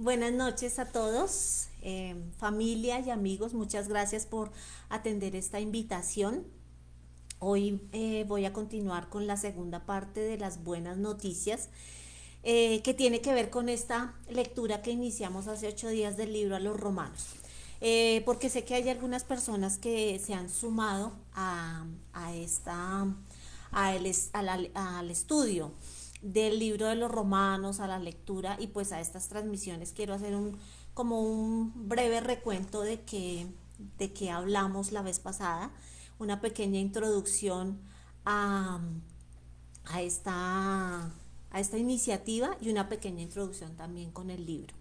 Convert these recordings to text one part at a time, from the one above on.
Buenas noches a todos, familia y amigos, muchas gracias por atender esta invitación. Hoy voy a continuar con la segunda parte de las buenas noticias, que tiene que ver con esta lectura que iniciamos hace 8 días del libro a los romanos. Porque sé que hay algunas personas que se han sumado a esta, al estudio del libro de los romanos, a la lectura y pues a estas transmisiones. Quiero hacer como un breve recuento de que hablamos la vez pasada, una pequeña introducción a, a esta, a esta iniciativa y una pequeña introducción también con el libro.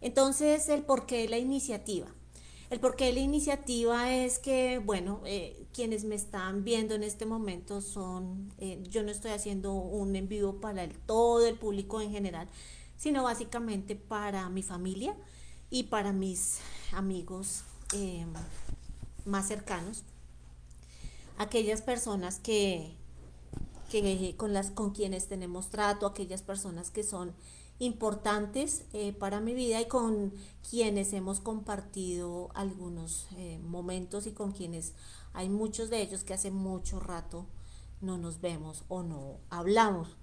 Entonces, el porqué de la iniciativa. El porqué de la iniciativa es que, bueno, quienes me están viendo en este momento yo no estoy haciendo un en vivo para todo el público en general, sino básicamente para mi familia y para mis amigos más cercanos, aquellas personas con quienes tenemos trato, aquellas personas que son importantes para mi vida y con quienes hemos compartido algunos momentos y con quienes hay muchos de ellos que hace mucho rato no nos vemos o no hablamos.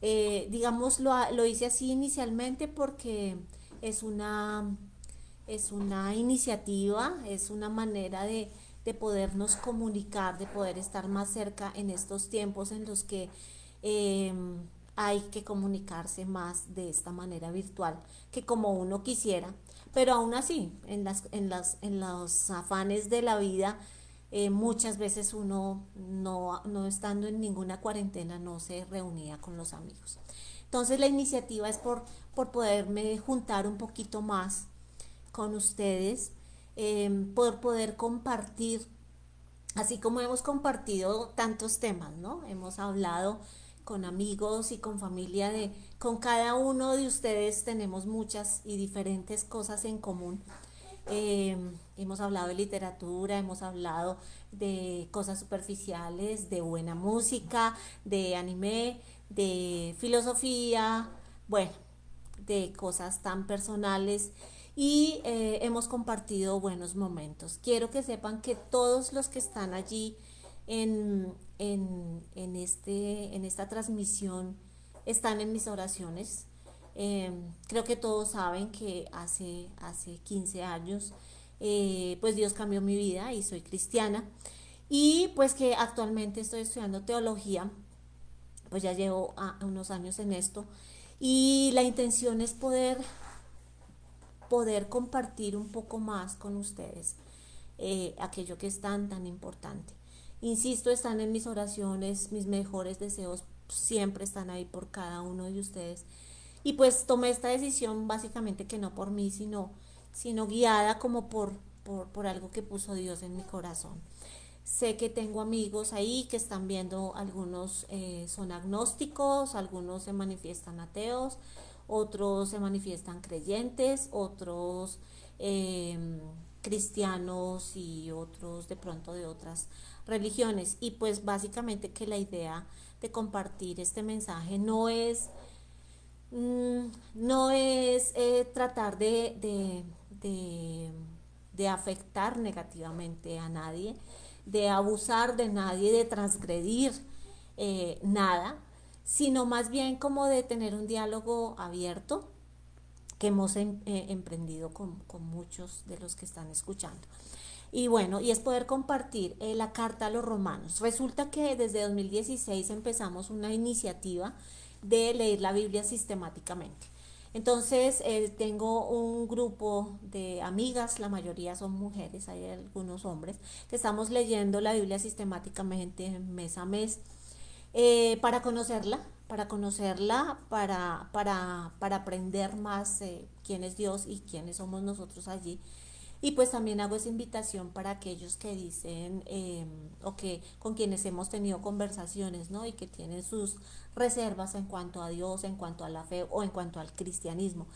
Digamos, lo hice así inicialmente porque es una, es una iniciativa, es una manera de podernos comunicar, de poder estar más cerca en estos tiempos en los que eh, hay que comunicarse más de esta manera virtual que como uno quisiera, pero aún así, en los afanes de la vida, muchas veces uno no estando en ninguna cuarentena no se reunía con los amigos. Entonces la iniciativa es por poderme juntar un poquito más con ustedes, por poder compartir, así como hemos compartido tantos temas, ¿no? Hemos hablado con amigos y con familia con cada uno de ustedes tenemos muchas y diferentes cosas en común. Hemos hablado de literatura, hemos hablado de cosas superficiales, de buena música, de anime, de filosofía, bueno, de cosas tan personales y hemos compartido buenos momentos. Quiero que sepan que todos los que están allí en esta transmisión están en mis oraciones. Creo que todos saben que hace 15 años pues Dios cambió mi vida y soy cristiana y pues que actualmente estoy estudiando teología, pues ya llevo unos años en esto y la intención es poder compartir un poco más con ustedes aquello que es tan importante. Insisto, están en mis oraciones, mis mejores deseos siempre están ahí por cada uno de ustedes. Y pues tomé esta decisión básicamente que no por mí, sino guiada como por algo que puso Dios en mi corazón. Sé que tengo amigos ahí que están viendo, algunos son agnósticos, algunos se manifiestan ateos, otros se manifiestan creyentes, otros eh, cristianos y otros de pronto de otras religiones. Y pues básicamente que la idea de compartir este mensaje no es tratar de afectar negativamente a nadie, de abusar de nadie, de transgredir nada, sino más bien como de tener un diálogo abierto que hemos emprendido con muchos de los que están escuchando. Y bueno, y es poder compartir la carta a los romanos. Resulta que desde 2016 empezamos una iniciativa de leer la Biblia sistemáticamente. Entonces tengo un grupo de amigas, la mayoría son mujeres, hay algunos hombres, que estamos leyendo la Biblia sistemáticamente mes a mes para aprender más quién es Dios y quiénes somos nosotros allí. Y pues también hago esa invitación para aquellos que dicen o que con quienes hemos tenido conversaciones, ¿no? Y que tienen sus reservas en cuanto a Dios, en cuanto a la fe o en cuanto al cristianismo,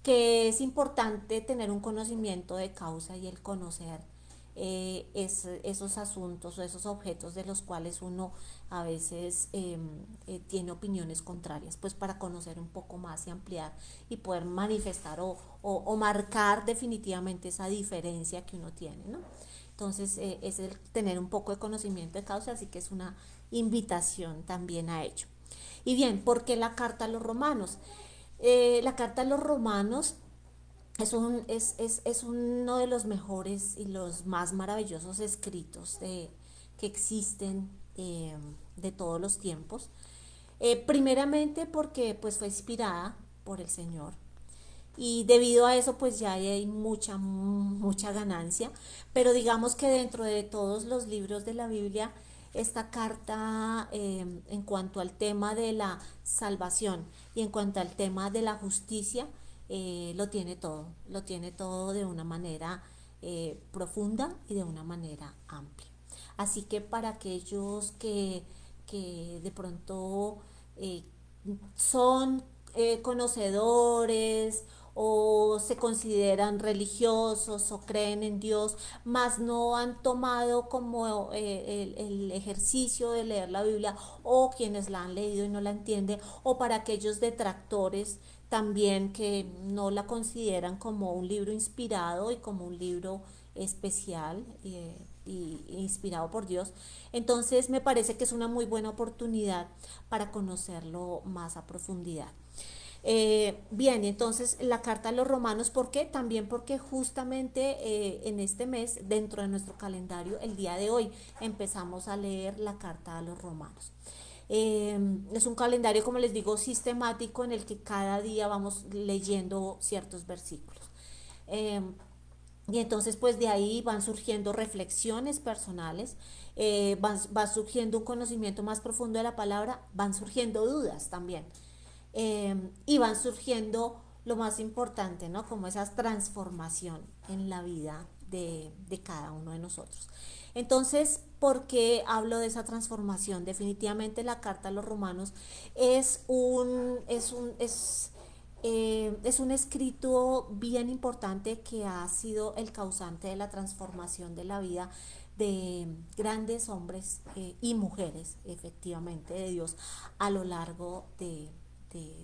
que es importante tener un conocimiento de causa y el conocer esos asuntos o esos objetos de los cuales uno a veces tiene opiniones contrarias, pues para conocer un poco más y ampliar y poder manifestar o marcar definitivamente esa diferencia que uno tiene, ¿no? Entonces, es el tener un poco de conocimiento de causa, así que es una invitación también a ello. Y bien, ¿por qué la carta a los romanos? La carta a los romanos es uno de los mejores y los más maravillosos escritos que existen de todos los tiempos. Primeramente porque pues fue inspirada por el Señor y debido a eso pues ya hay mucha ganancia, pero digamos que dentro de todos los libros de la Biblia esta carta en cuanto al tema de la salvación y en cuanto al tema de la justicia lo tiene todo de una manera profunda y de una manera amplia. Así que para aquellos que de pronto eh, son conocedores o se consideran religiosos o creen en Dios, mas no han tomado como el ejercicio de leer la Biblia, o quienes la han leído y no la entienden, o para aquellos detractores también que no la consideran como un libro inspirado y como un libro especial y inspirado por Dios. Entonces me parece que es una muy buena oportunidad para conocerlo más a profundidad. Bien, entonces la carta a los romanos, ¿por qué? También porque justamente en este mes, dentro de nuestro calendario, el día de hoy, empezamos a leer la carta a los romanos. Es un calendario, como les digo, sistemático en el que cada día vamos leyendo ciertos versículos. Eh, y entonces pues de ahí van surgiendo reflexiones personales, va surgiendo un conocimiento más profundo de la palabra, van surgiendo dudas también. Y van surgiendo lo más importante, ¿no? Como esa transformación en la vida de cada uno de nosotros. Entonces, ¿por qué hablo de esa transformación? Definitivamente la carta a los romanos es es un escrito bien importante que ha sido el causante de la transformación de la vida de grandes hombres y mujeres, efectivamente, de Dios a lo largo de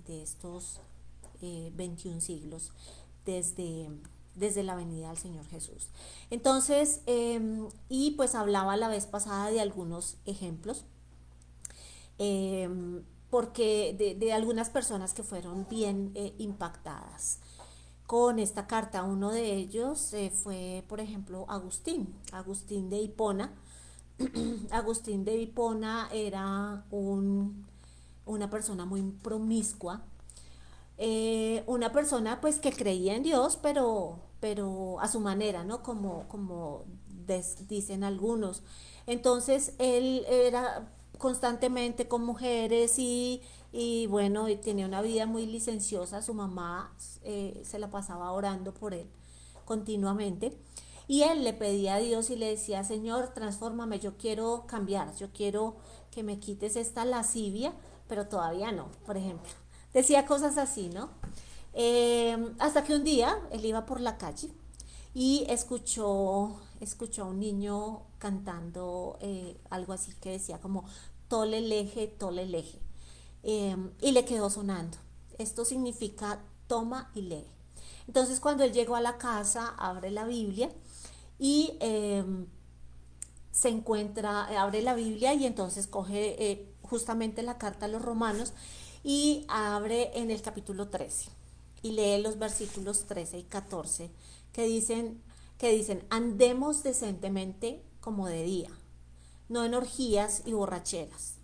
estos 21 siglos desde la venida del Señor Jesús. Entonces, y pues hablaba la vez pasada de algunos ejemplos, eh, porque de algunas personas que fueron bien impactadas con esta carta. Uno de ellos fue, por ejemplo, Agustín de Hipona. Agustín de Hipona era una persona muy promiscua, una persona pues que creía en Dios, pero a su manera, ¿no? Como dicen algunos. Entonces él era constantemente con mujeres y bueno, y tenía una vida muy licenciosa. Su mamá se la pasaba orando por él continuamente. Y él le pedía a Dios y le decía, Señor, transfórmame, yo quiero cambiar, yo quiero que me quites esta lascivia, pero todavía no, por ejemplo. Decía cosas así, ¿no? Hasta que un día él iba por la calle y escuchó a un niño cantando algo así que decía como tole leje, y le quedó sonando. Esto significa toma y lee. Entonces cuando él llegó a la casa, abre la Biblia y se encuentra, abre la Biblia y entonces coge justamente la carta a los romanos y abre en el capítulo 13 y lee los versículos 13 y 14 que dicen, andemos decentemente como de día, no en orgías y borracheras,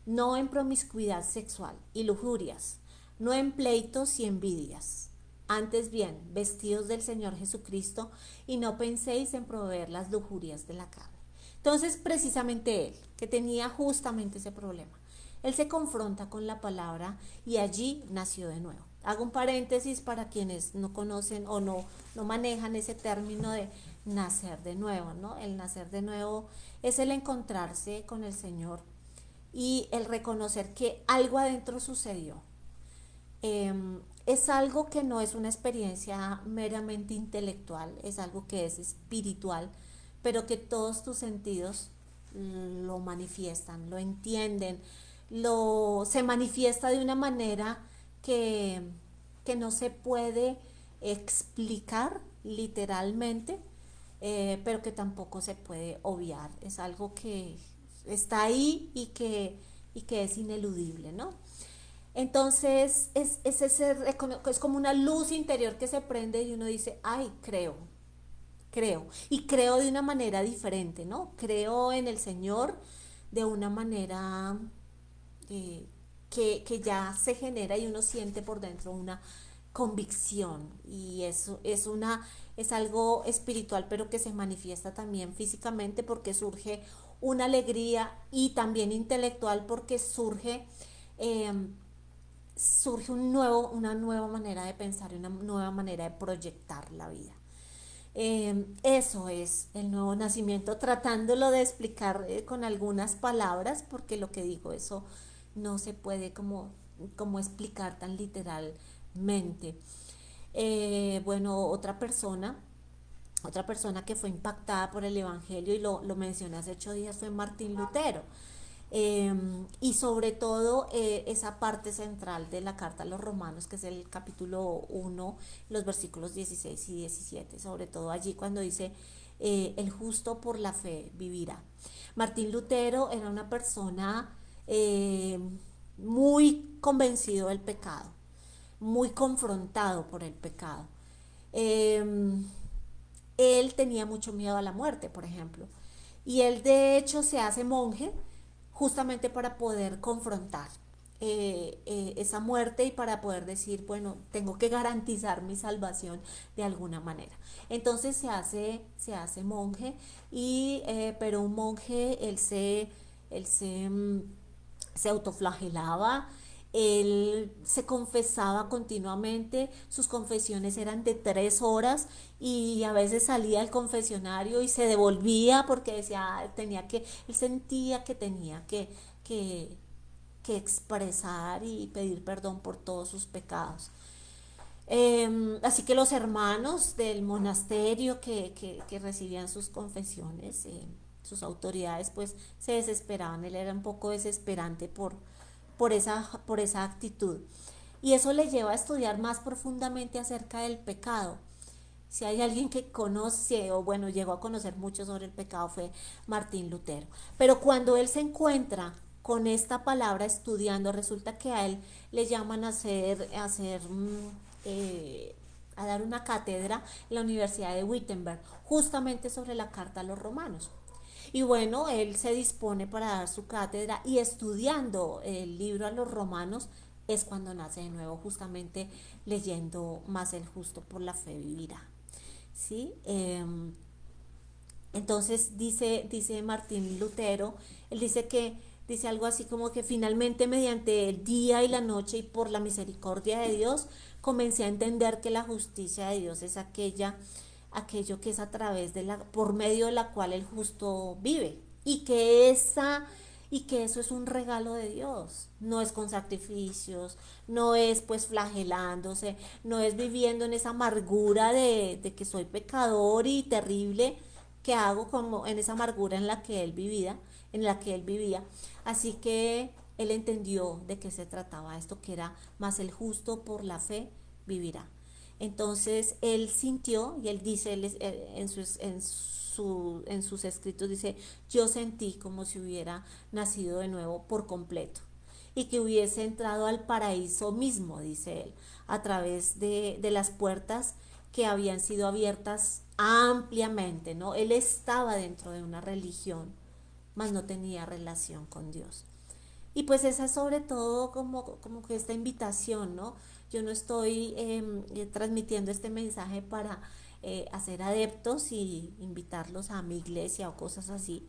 no en promiscuidad sexual y lujurias, no en pleitos y envidias. Antes bien, vestidos del Señor Jesucristo y no penséis en proveer las lujurias de la carne. Entonces, precisamente él, que tenía justamente ese problema, él se confronta con la palabra y allí nació de nuevo. Hago un paréntesis para quienes no conocen o no manejan ese término de nacer de nuevo, ¿no? El nacer de nuevo es el encontrarse con el Señor y el reconocer que algo adentro sucedió. Es algo que no es una experiencia meramente intelectual, es algo que es espiritual, pero que todos tus sentidos lo manifiestan, lo entienden, se manifiesta de una manera que, que no se puede explicar literalmente, pero que tampoco se puede obviar. Es algo que está ahí y que es ineludible, ¿no? Entonces es como una luz interior que se prende y uno dice, ay, creo. Y creo de una manera diferente, ¿no? Creo en el Señor de una manera que ya se genera y uno siente por dentro una convicción. Y eso es algo espiritual, pero que se manifiesta también físicamente porque surge una alegría y también intelectual porque eh, surge una nueva manera de pensar y una nueva manera de proyectar la vida. Eso es el nuevo nacimiento, tratándolo de explicar con algunas palabras, porque lo que digo, eso no se puede como explicar tan literalmente. Bueno, otra persona que fue impactada por el Evangelio, y lo mencioné hace 8 días, fue Martín Lutero. Y sobre todo esa parte central de la carta a los romanos, que es el capítulo 1, los versículos 16 y 17, sobre todo allí cuando dice, el justo por la fe vivirá. Martín Lutero era una persona muy convencido del pecado, muy confrontado por el pecado. Eh, Él tenía mucho miedo a la muerte, por ejemplo. Y él de hecho se hace monje justamente para poder confrontar esa muerte y para poder decir, bueno, tengo que garantizar mi salvación de alguna manera. Entonces se hace monje, pero un monje, se autoflagelaba, él se confesaba continuamente, sus confesiones eran de 3 horas y a veces salía del confesionario y se devolvía porque decía, él sentía que tenía que, que expresar y pedir perdón por todos sus pecados. Así que los hermanos del monasterio que recibían sus confesiones, sus autoridades, pues se desesperaban. Él era un poco desesperante por esa actitud. Y eso le lleva a estudiar más profundamente acerca del pecado. Si hay alguien que conoce, o bueno, llegó a conocer mucho sobre el pecado, fue Martín Lutero. Pero cuando él se encuentra con esta palabra estudiando, resulta que a él le llaman eh, a dar una cátedra en la Universidad de Wittenberg, justamente sobre la carta a los romanos. Y bueno, él se dispone para dar su cátedra y estudiando el libro a los romanos es cuando nace de nuevo, justamente leyendo más el justo por la fe vivirá. ¿Sí? Entonces dice Martín Lutero, él dice algo así como que finalmente mediante el día y la noche y por la misericordia de Dios comencé a entender que la justicia de Dios es aquello que es a través por medio de la cual el justo vive y que eso es un regalo de Dios, no es con sacrificios, no es pues flagelándose, no es viviendo en esa amargura de que soy pecador y terrible, que hago como en esa amargura en la que él vivía. Así que él entendió de qué se trataba esto, que era más el justo por la fe vivirá. Entonces él sintió, y él dice en sus escritos, dice, yo sentí como si hubiera nacido de nuevo por completo y que hubiese entrado al paraíso mismo, dice él, a través de las puertas que habían sido abiertas ampliamente, ¿no? Él estaba dentro de una religión, mas no tenía relación con Dios. Y pues esa es sobre todo como que esta invitación, ¿no? Yo no estoy transmitiendo este mensaje para hacer adeptos y invitarlos a mi iglesia o cosas así.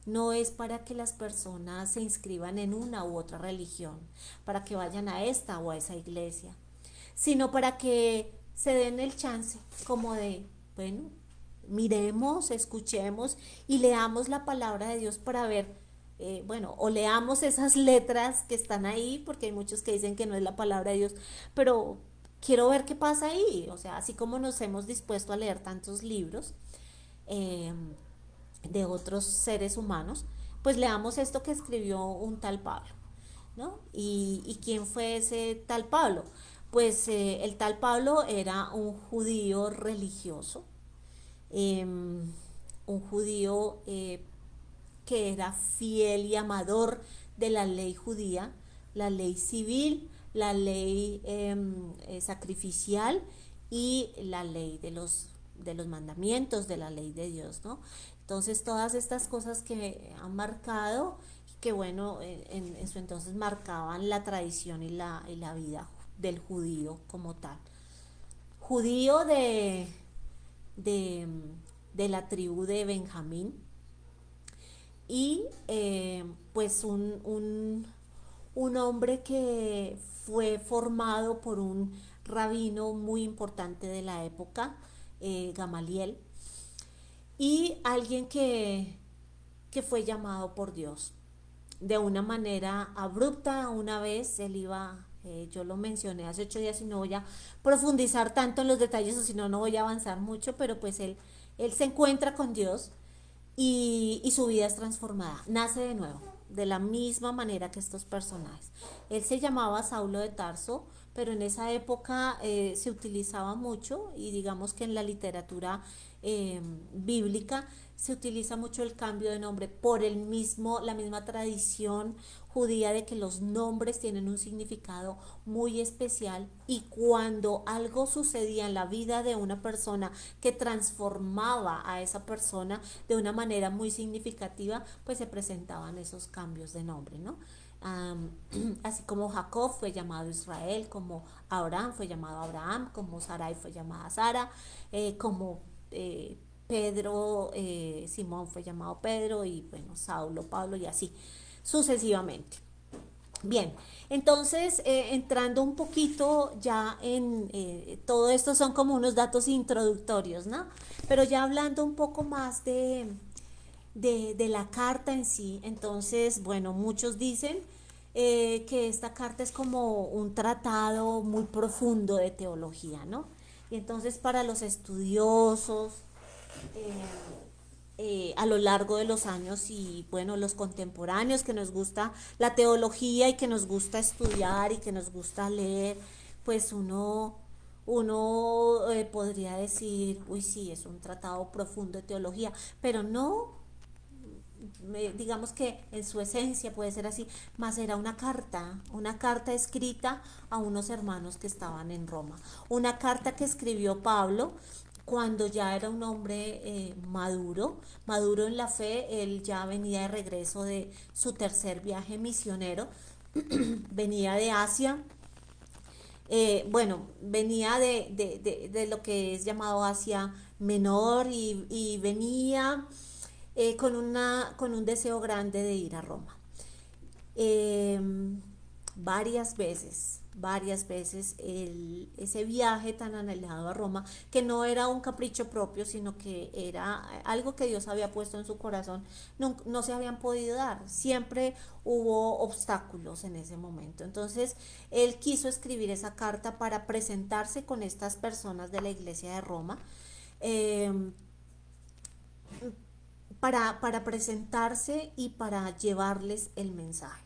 No es para que las personas se inscriban en una u otra religión, para que vayan a esta o a esa iglesia, sino para que se den el chance como de, bueno, miremos, escuchemos y leamos la palabra de Dios para ver, bueno, o leamos esas letras que están ahí, porque hay muchos que dicen que no es la palabra de Dios, pero quiero ver qué pasa ahí, o sea, así como nos hemos dispuesto a leer tantos libros, eh, de otros seres humanos, pues leamos esto que escribió un tal Pablo, ¿no? ¿Y quién fue ese tal Pablo? Pues el tal Pablo era un judío religioso, eh, un judío que era fiel y amador de la ley judía, la ley civil, la ley sacrificial y la ley de los mandamientos de la ley de Dios, ¿no? Entonces todas estas cosas que han marcado, que bueno, en su entonces marcaban la tradición y la vida del judío como tal. Judío de, de la tribu de Benjamín, y pues un hombre que fue formado por un rabino muy importante de la época, Gamaliel, y alguien que fue llamado por Dios de una manera abrupta. Una vez él iba, yo lo mencioné hace 8 días y no voy a profundizar tanto en los detalles, o si no, no voy a avanzar mucho, pero pues él se encuentra con Dios y su vida es transformada, nace de nuevo, de la misma manera que estos personajes. Él se llamaba Saulo de Tarso, pero en esa época se utilizaba mucho, y digamos que en la literatura bíblica se utiliza mucho el cambio de nombre por la misma tradición judía de que los nombres tienen un significado muy especial, y cuando algo sucedía en la vida de una persona que transformaba a esa persona de una manera muy significativa, pues se presentaban esos cambios de nombre, ¿no? Um, Así como Jacob fue llamado Israel, como Abraham fue llamado Abraham, como Sarai fue llamada Sara, como Pedro, Simón fue llamado Pedro, y bueno, Saulo, Pablo, y así sucesivamente. Bien, entonces entrando un poquito ya en todo esto, son como unos datos introductorios, ¿no? Pero ya hablando un poco más de la carta en sí, entonces, bueno, muchos dicen que esta carta es como un tratado muy profundo de teología, ¿no? Y entonces para los estudiosos, eh, a lo largo de los años, y bueno, los contemporáneos que nos gusta la teología y que nos gusta estudiar y que nos gusta leer, pues uno podría decir, uy, sí, es un tratado profundo de teología, pero no, digamos que en su esencia puede ser así, más era una carta escrita a unos hermanos que estaban en Roma, una carta que escribió Pablo cuando ya era un hombre maduro en la fe. Él ya venía de regreso de su tercer viaje misionero, venía de Asia, bueno, venía de lo que es llamado Asia Menor, y venía con un deseo grande de ir a Roma. Eh, varias veces ese viaje tan anhelado a Roma, que no era un capricho propio, sino que era algo que Dios había puesto en su corazón, no se habían podido dar. Siempre hubo obstáculos en ese momento. Entonces, él quiso escribir esa carta para presentarse con estas personas de la iglesia de Roma. Eh, para presentarse y para llevarles el mensaje.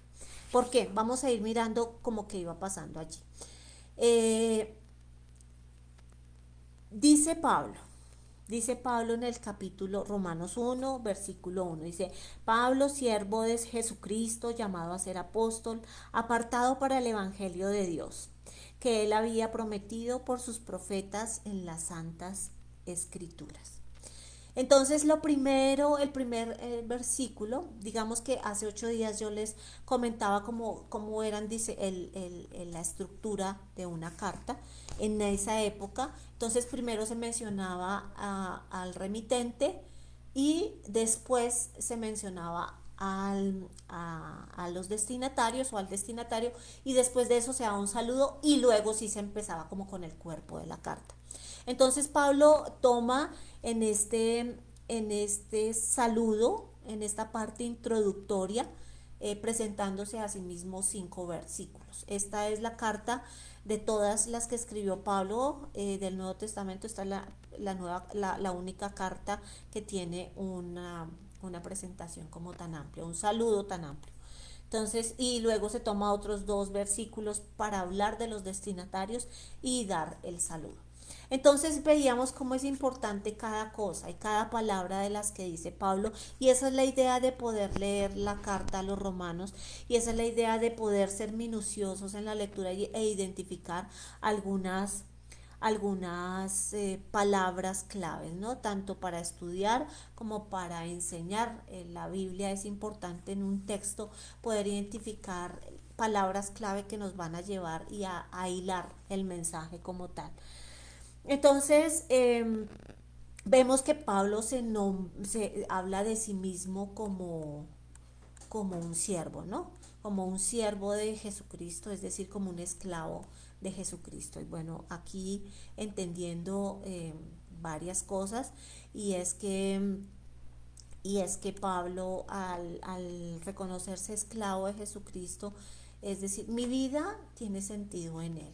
¿Por qué? Vamos a ir mirando como que iba pasando allí. Eh, dice Pablo, Dice Pablo en el capítulo Romanos 1, versículo 1, dice: Pablo, siervo de Jesucristo, llamado a ser apóstol, apartado para el Evangelio de Dios, que él había prometido por sus profetas en las santas escrituras. Entonces, el primer versículo, digamos que hace 8 días yo les comentaba cómo eran, dice, la estructura de una carta en esa época. Entonces, primero se mencionaba al remitente, y después se mencionaba a los destinatarios o al destinatario, y después de eso se daba un saludo, y luego sí se empezaba como con el cuerpo de la carta. Entonces Pablo toma en este saludo, en esta parte introductoria, presentándose a sí mismo 5 versículos. Esta es la carta de todas las que escribió Pablo del Nuevo Testamento. Esta es la única carta que tiene una presentación como tan amplia, un saludo tan amplio. Entonces, y luego se toma otros dos versículos para hablar de los destinatarios y dar el saludo. Entonces veíamos cómo es importante cada cosa y cada palabra de las que dice Pablo, y esa es la idea de poder leer la carta a los romanos, y esa es la idea de poder ser minuciosos en la lectura e identificar algunas palabras claves, ¿no? Tanto para estudiar como para enseñar. La Biblia es importante en un texto poder identificar palabras clave que nos van a llevar y a hilar el mensaje como tal. Entonces, vemos que Pablo se habla de sí mismo como un siervo, ¿no? Como un siervo de Jesucristo, es decir, como un esclavo de Jesucristo. Y bueno, aquí entendiendo varias cosas, y es que, y es que Pablo al reconocerse esclavo de Jesucristo, es decir, mi vida tiene sentido en él,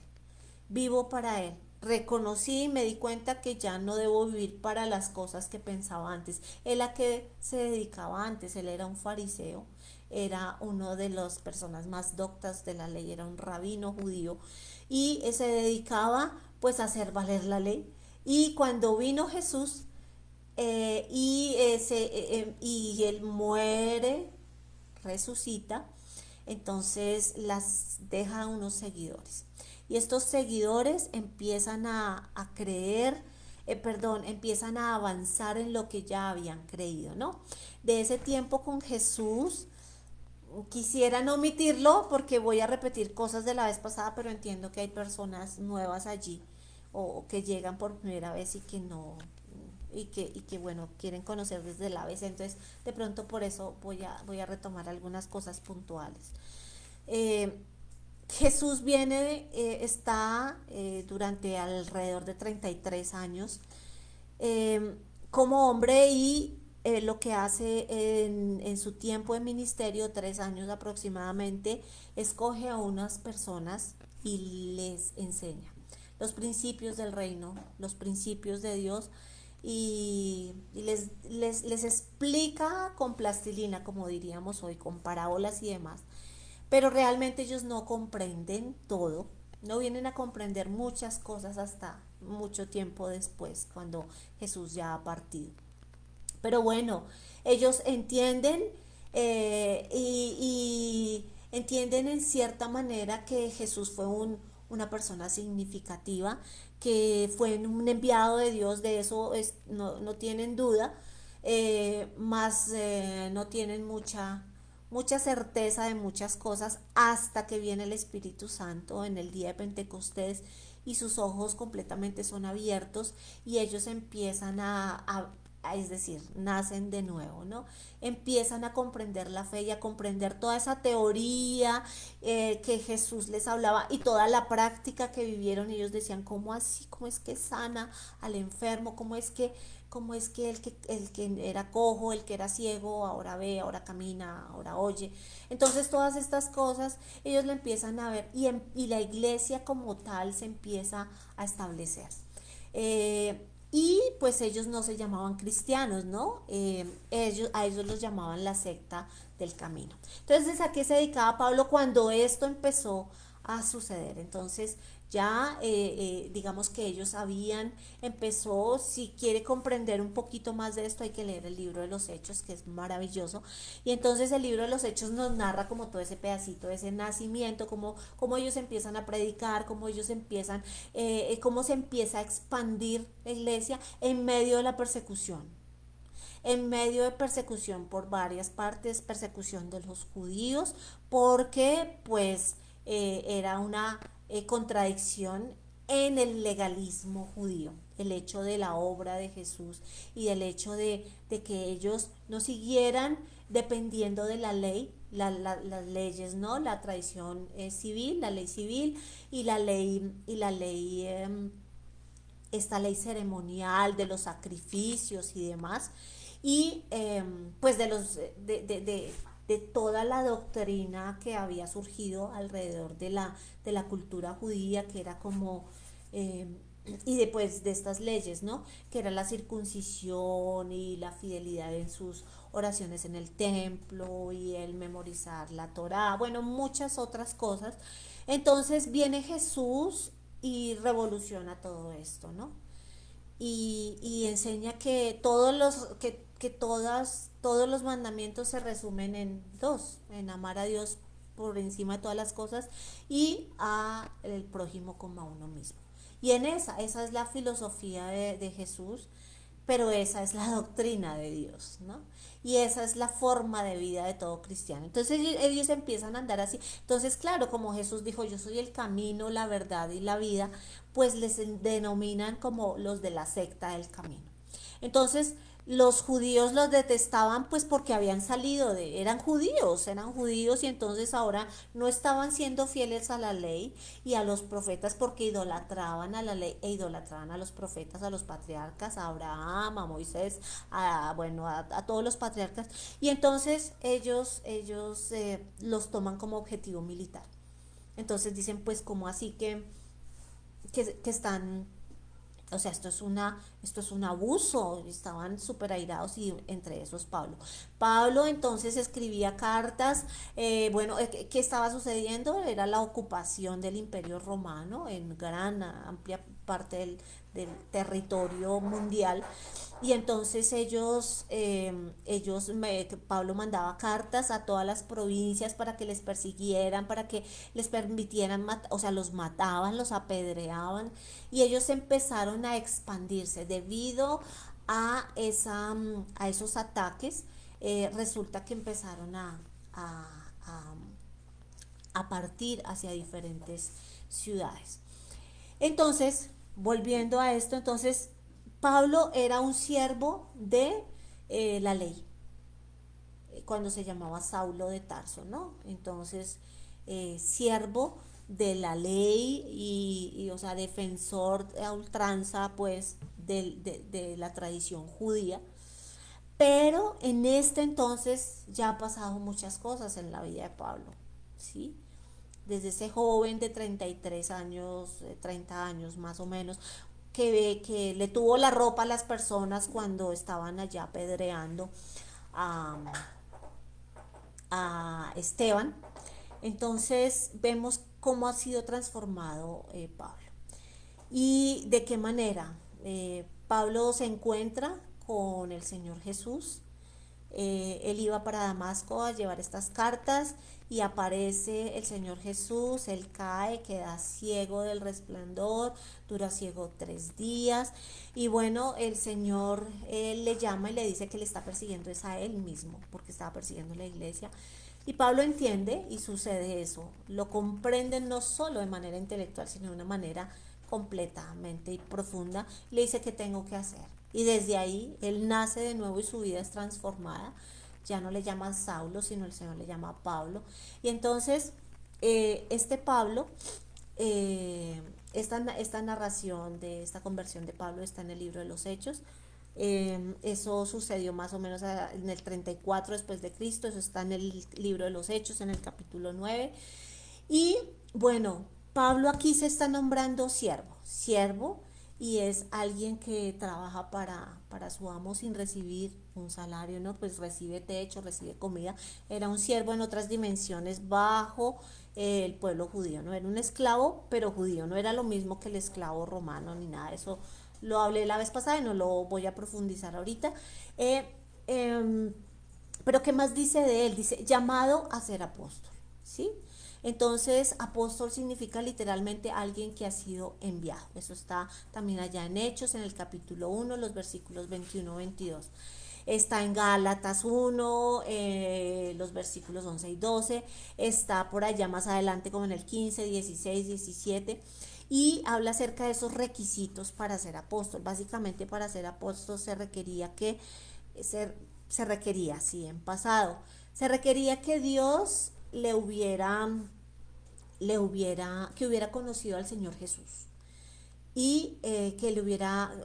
vivo para él. Reconocí y me di cuenta que ya no debo vivir para las cosas que pensaba antes. Él a qué se dedicaba antes, él era un fariseo, era uno de las personas más doctas de la ley, era un rabino judío y se dedicaba pues a hacer valer la ley. Y cuando vino Jesús y él muere, resucita, entonces las deja unos seguidores. Y estos seguidores empiezan a creer, empiezan a avanzar en lo que ya habían creído, ¿no? De ese tiempo con Jesús, quisiera no omitirlo porque voy a repetir cosas de la vez pasada, pero entiendo que hay personas nuevas allí o que llegan por primera vez y que no, y que bueno, quieren conocer desde la vez. Entonces de pronto por eso voy a retomar algunas cosas puntuales. eh, Jesús está durante alrededor de 33 años eh, como hombre, y lo que hace en su tiempo de ministerio, 3 años aproximadamente, escoge a unas personas y les enseña los principios del reino, los principios de Dios, y les explica con plastilina, como diríamos hoy, con parábolas y demás, pero realmente ellos no comprenden todo, no vienen a comprender muchas cosas hasta mucho tiempo después, cuando Jesús ya ha partido. Pero bueno, ellos entienden y entienden en cierta manera que Jesús fue una persona significativa, que fue un enviado de Dios, de eso no tienen duda, más no tienen mucha certeza de muchas cosas hasta que viene el Espíritu Santo en el día de Pentecostés, y sus ojos completamente son abiertos y ellos empiezan es decir, nacen de nuevo, ¿no? Empiezan a comprender la fe y a comprender toda esa teoría que Jesús les hablaba y toda la práctica que vivieron. Ellos decían, ¿cómo así? ¿Cómo es que sana al enfermo? ¿Cómo es que el que era cojo, el que era ciego, ahora ve, ahora camina, ahora oye? Entonces todas estas cosas ellos la empiezan a ver, y la iglesia como tal se empieza a establecer. Y pues ellos no se llamaban cristianos, ¿no? A ellos los llamaban la secta del camino. Entonces, ¿a qué se dedicaba Pablo cuando esto empezó a suceder? Entonces, ya digamos que ellos empezó, si quiere comprender un poquito más de esto, hay que leer el libro de los Hechos, que es maravilloso. Y entonces el libro de los Hechos nos narra como todo ese pedacito, ese nacimiento, cómo ellos empiezan a predicar, cómo se empieza a expandir la iglesia en medio de la persecución, en medio de persecución por varias partes, persecución de los judíos, porque pues era una contradicción en el legalismo judío, el hecho de la obra de Jesús y del hecho de que ellos no siguieran dependiendo de la ley, las leyes, ¿no? La tradición civil, la ley civil y esta ley ceremonial de los sacrificios y demás, y pues de toda la doctrina que había surgido alrededor de la cultura judía, que era como y después de estas leyes, ¿no? Que era la circuncisión y la fidelidad en sus oraciones en el templo y el memorizar la Torá, bueno, muchas otras cosas. Entonces viene Jesús y revoluciona todo esto, ¿no? Y enseña que todos los mandamientos se resumen en dos, en amar a Dios por encima de todas las cosas y a el prójimo como a uno mismo. Y en esa es la filosofía de Jesús, pero esa es la doctrina de Dios, ¿no? Y esa es la forma de vida de todo cristiano. Entonces ellos empiezan a andar así. Entonces, claro, como Jesús dijo, yo soy el camino, la verdad y la vida, pues les denominan como los de la secta del camino. Entonces, los judíos los detestaban pues porque habían salido eran judíos y entonces ahora no estaban siendo fieles a la ley y a los profetas porque idolatraban a la ley e idolatraban a los profetas, a los patriarcas, a Abraham, a Moisés, a todos los patriarcas y entonces ellos los toman como objetivo militar. Entonces dicen pues como así que están, o sea, esto es un abuso, estaban súper airados y entre esos Pablo. Pablo entonces escribía cartas, ¿qué estaba sucediendo? Era la ocupación del Imperio Romano en gran, amplia parte del territorio mundial y entonces Pablo mandaba cartas a todas las provincias para que les persiguieran, para que les permitieran, o sea, los mataban, los apedreaban y ellos empezaron a expandirse debido a esos ataques. Resulta que empezaron a, a, a partir hacia diferentes ciudades. Entonces, volviendo a esto, entonces Pablo era un siervo de la ley, cuando se llamaba Saulo de Tarso, ¿no? Entonces, siervo de la ley o sea, defensor a ultranza, pues, de la tradición judía. Pero en este entonces ya han pasado muchas cosas en la vida de Pablo, ¿sí? Desde ese joven de 33 años, 30 años más o menos, que le tuvo la ropa a las personas cuando estaban allá apedreando a, a Esteban. Entonces vemos cómo ha sido transformado Pablo. ¿Y de qué manera? Pablo se encuentra con el Señor Jesús. Él iba para Damasco a llevar estas cartas y aparece el Señor Jesús, él cae, queda ciego del resplandor, dura ciego 3 días y bueno, el Señor él le llama y le dice que le está persiguiendo es a él mismo, porque estaba persiguiendo la iglesia. Y Pablo entiende y sucede eso, lo comprende no solo de manera intelectual, sino de una manera completamente y profunda, le dice que tengo que hacer. Y desde ahí él nace de nuevo y su vida es transformada. Ya no le llaman Saulo, sino el Señor le llama Pablo. Y entonces, este Pablo, esta narración de esta conversión de Pablo está en el libro de los Hechos. Eso sucedió más o menos en el 34 después de Cristo. Eso está en el libro de los Hechos, en el capítulo 9. Y bueno, Pablo aquí se está nombrando siervo y es alguien que trabaja para su amo sin recibir un salario, ¿no? Pues recibe techo, recibe comida. Era un siervo en otras dimensiones bajo el pueblo judío, no era un esclavo, pero judío, no era lo mismo que el esclavo romano ni nada. Eso lo hablé la vez pasada y no lo voy a profundizar ahorita. Eh, eh, pero ¿qué más dice de él? Dice, llamado a ser apóstol, ¿sí? Entonces, apóstol significa literalmente alguien que ha sido enviado. Eso está también allá en Hechos, en el capítulo 1, los versículos 21-22. Está en Gálatas 1, los versículos 11 y 12. Está por allá más adelante como en el 15, 16, 17. Y habla acerca de esos requisitos para ser apóstol. Básicamente para ser apóstol se requería ser, se requería, sí, en pasado, se requería que Dios que hubiera conocido al Señor Jesús y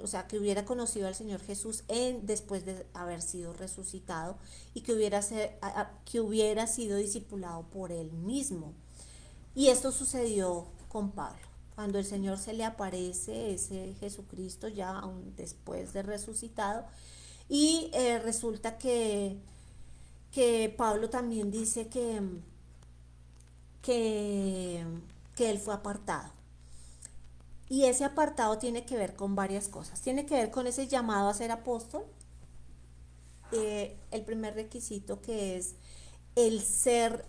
o sea, que hubiera conocido al Señor Jesús después de haber sido resucitado y que hubiera sido discipulado por él mismo. Y esto sucedió con Pablo. cuando el Señor se le aparece, ese Jesucristo ya aún después de resucitado, y resulta que Pablo también dice que, que él fue apartado. Y ese apartado tiene que ver con varias cosas. Tiene que ver con ese llamado a ser apóstol. El primer requisito que es el ser,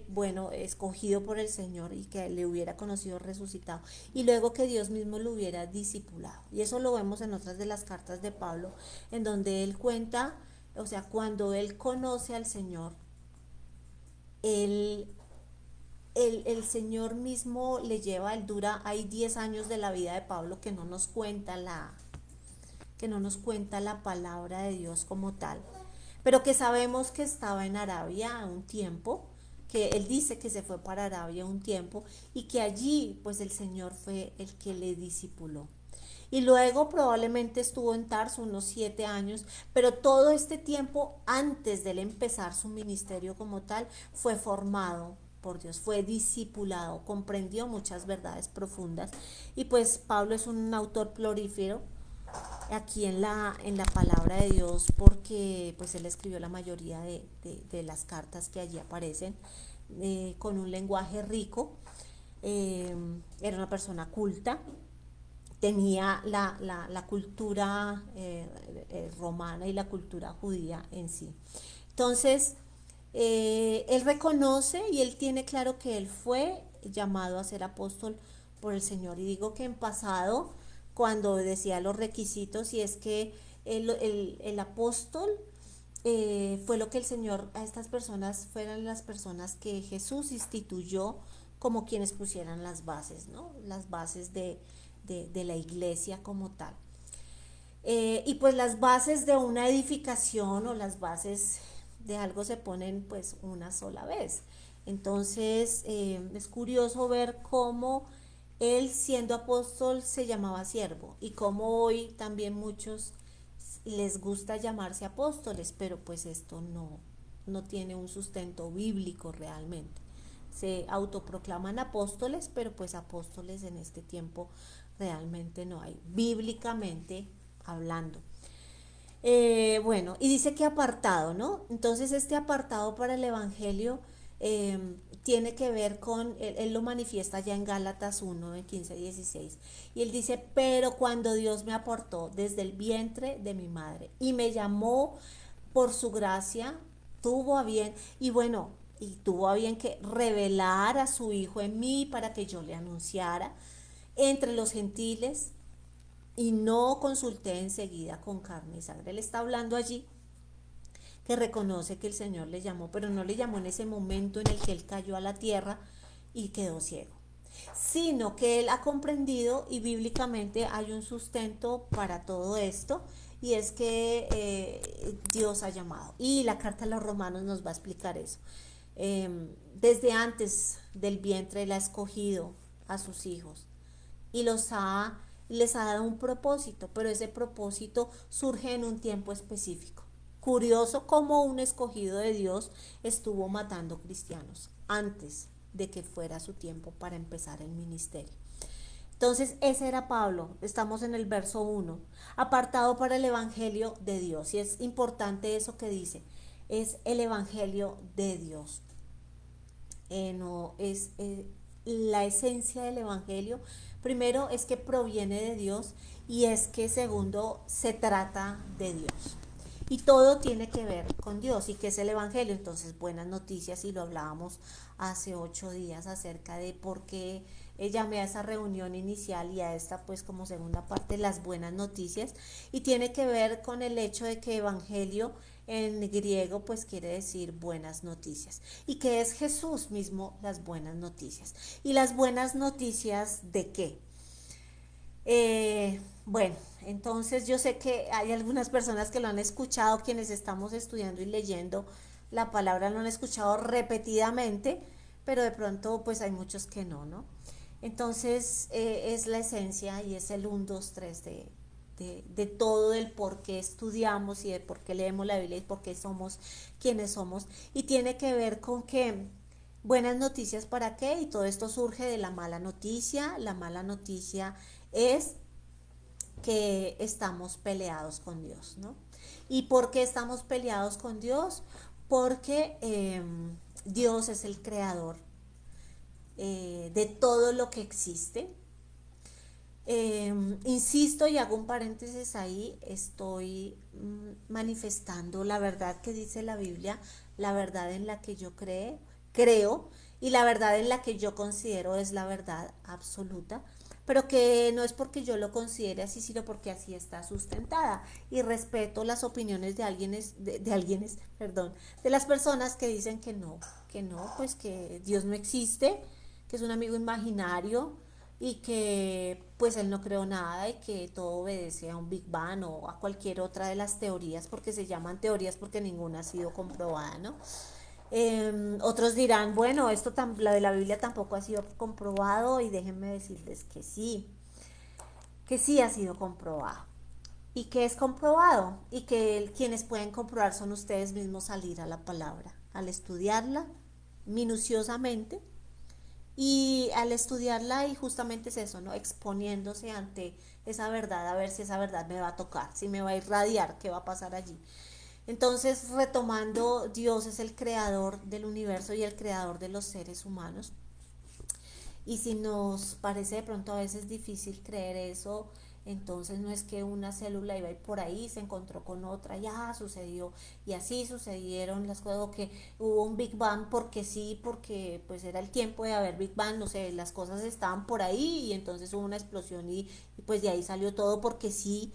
bueno, escogido por el Señor y que le hubiera conocido resucitado. Y luego que Dios mismo lo hubiera discipulado. Y eso lo vemos en otras de las cartas de Pablo, en donde él cuenta, o sea, cuando él conoce al Señor, él el Señor mismo le lleva, él dura, hay 10 años de la vida de Pablo que no nos cuenta la palabra de Dios como tal, pero que sabemos que estaba en Arabia un tiempo, que él dice que se fue para Arabia un tiempo y que allí pues el Señor fue el que le discipuló. Y luego probablemente estuvo en Tarso unos 7 años, pero todo este tiempo antes de él empezar su ministerio como tal, fue formado por Dios, fue discipulado, comprendió muchas verdades profundas. Y pues Pablo es un autor prolífero aquí en la palabra de Dios, porque pues él escribió la mayoría de las cartas que allí aparecen, con un lenguaje rico. Era una persona culta, tenía la cultura romana y la cultura judía en sí. Entonces, él reconoce y él tiene claro que él fue llamado a ser apóstol por el Señor. Y digo que en pasado, cuando decía los requisitos, y es que el apóstol fue lo que el Señor, a estas personas fueran las personas que Jesús instituyó como quienes pusieran las bases, ¿no? Las bases de la iglesia como tal. Y pues las bases de una edificación o las bases de algo se ponen pues una sola vez. Entonces es curioso ver cómo él siendo apóstol se llamaba siervo y cómo hoy también muchos les gusta llamarse apóstoles, pero pues esto no tiene un sustento bíblico realmente. Se autoproclaman apóstoles, pero pues apóstoles en este tiempo realmente no hay, bíblicamente hablando. Bueno, y dice que apartado, ¿no? Entonces este apartado para el Evangelio tiene que ver con, él lo manifiesta ya en Gálatas 1, de 15 a 16. Y él dice, pero cuando Dios me apartó desde el vientre de mi madre y me llamó por su gracia, tuvo a bien, y bueno, y tuvo a bien que revelar a su Hijo en mí para que yo le anunciara entre los gentiles y no consulté enseguida con carne y sangre. Él está hablando allí que reconoce que el Señor le llamó, pero no le llamó en ese momento en el que él cayó a la tierra y quedó ciego, sino que él ha comprendido y bíblicamente hay un sustento para todo esto, y es que Dios ha llamado. Y la carta a los romanos nos va a explicar eso. Desde antes del vientre él ha escogido a sus hijos y les ha dado un propósito, pero ese propósito surge en un tiempo específico. Curioso cómo un escogido de Dios estuvo matando cristianos antes de que fuera su tiempo para empezar el ministerio. Entonces, ese era Pablo. Estamos en el verso 1, apartado para el Evangelio de Dios. Y es importante eso que dice, es el Evangelio de Dios. No es la esencia del Evangelio. Primero es que proviene de Dios, y es que segundo se trata de Dios. Y todo tiene que ver con Dios. ¿Y qué es el Evangelio? Entonces, buenas noticias, y lo hablábamos hace 8 días acerca de por qué llamé a esa reunión inicial y a esta pues como segunda parte, las buenas noticias. Y tiene que ver con el hecho de que Evangelio en griego pues quiere decir buenas noticias, y que es Jesús mismo las buenas noticias. ¿Y las buenas noticias de qué? Bueno, entonces yo sé que hay algunas personas que lo han escuchado, quienes estamos estudiando y leyendo la palabra lo han escuchado repetidamente, pero de pronto pues hay muchos que no, ¿no? Entonces es la esencia y es el 1, 2, 3 de todo el por qué estudiamos y de por qué leemos la Biblia y por qué somos quienes somos. Y tiene que ver con que Buenas noticias para qué, y todo esto surge de la mala noticia. La mala noticia es que estamos peleados con Dios, ¿no? ¿Y por qué estamos peleados con Dios? Porque Dios es el creador de todo lo que existe. Insisto y hago un paréntesis ahí, estoy manifestando la verdad que dice la Biblia, la verdad en la que yo creo y la verdad en la que yo considero es la verdad absoluta, pero que no es porque yo lo considere así, sino porque así está sustentada. Y respeto las opiniones perdón, de las personas que dicen que no, pues que Dios no existe, que es un amigo imaginario y que pues él no creó nada y que todo obedece a un Big Bang o a cualquier otra de las teorías, porque se llaman teorías porque ninguna ha sido comprobada, ¿no? Otros dirán, bueno, la de la Biblia tampoco ha sido comprobado, y déjenme decirles que sí ha sido comprobado. Y que es comprobado, y que quienes pueden comprobar son ustedes mismos al ir a la palabra, al estudiarla minuciosamente, y al estudiarla, y justamente es eso, ¿no? Exponiéndose ante esa verdad, a ver si esa verdad me va a tocar, si me va a irradiar, qué va a pasar allí. Entonces, retomando, Dios es el creador del universo y el creador de los seres humanos. Y si nos parece de pronto a veces difícil creer eso, entonces no es que una célula iba a ir por ahí, se encontró con otra, ya sucedió, y así sucedieron las cosas, o que hubo un Big Bang porque sí, porque pues era el tiempo de haber Big Bang, no sé, las cosas estaban por ahí y entonces hubo una explosión y pues de ahí salió todo porque sí,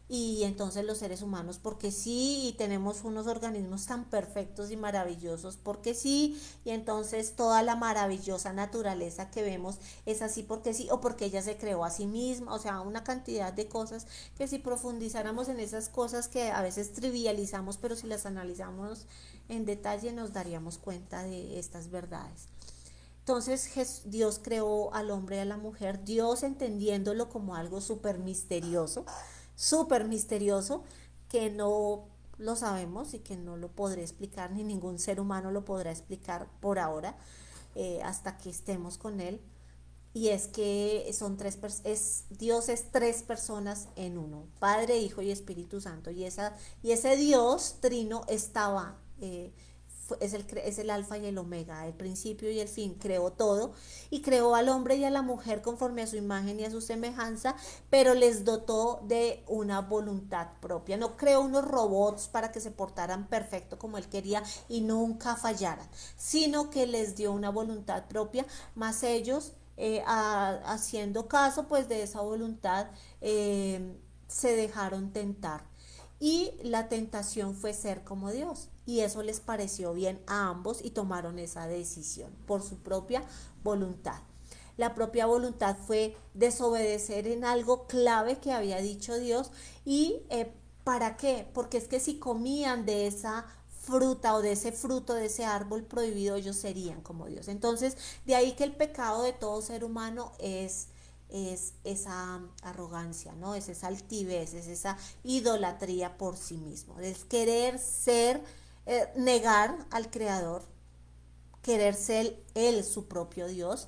y entonces los seres humanos porque sí, y tenemos unos organismos tan perfectos y maravillosos porque sí, y entonces toda la maravillosa naturaleza que vemos es así porque sí, o porque ella se creó a sí misma, o sea, una cantidad de cosas que si profundizáramos en esas cosas que a veces trivializamos, pero si las analizamos en detalle nos daríamos cuenta de estas verdades. Entonces Dios creó al hombre y a la mujer, Dios entendiéndolo como algo súper misterioso, que no lo sabemos y que no lo podré explicar, ni ningún ser humano lo podrá explicar por ahora, hasta que estemos con Él. Y es que Dios es tres personas en uno, Padre, Hijo y Espíritu Santo. Y ese Dios trino estaba, es el alfa y el omega, el principio y el fin, creó todo, y creó al hombre y a la mujer conforme a su imagen y a su semejanza, pero les dotó de una voluntad propia. No creó unos robots para que se portaran perfecto como él quería y nunca fallaran, sino que les dio una voluntad propia, más ellos, haciendo caso pues de esa voluntad, se dejaron tentar, y la tentación fue ser como Dios, y eso les pareció bien a ambos y tomaron esa decisión por su propia voluntad. La propia voluntad fue desobedecer en algo clave que había dicho Dios. Y ¿para qué? Porque es que si comían de esa fruta o de ese fruto de ese árbol prohibido, ellos serían como Dios. Entonces, de ahí que el pecado de todo ser humano es esa arrogancia, ¿no? Es esa altivez, es esa idolatría por sí mismo, es querer ser, negar al Creador, querer ser él su propio Dios.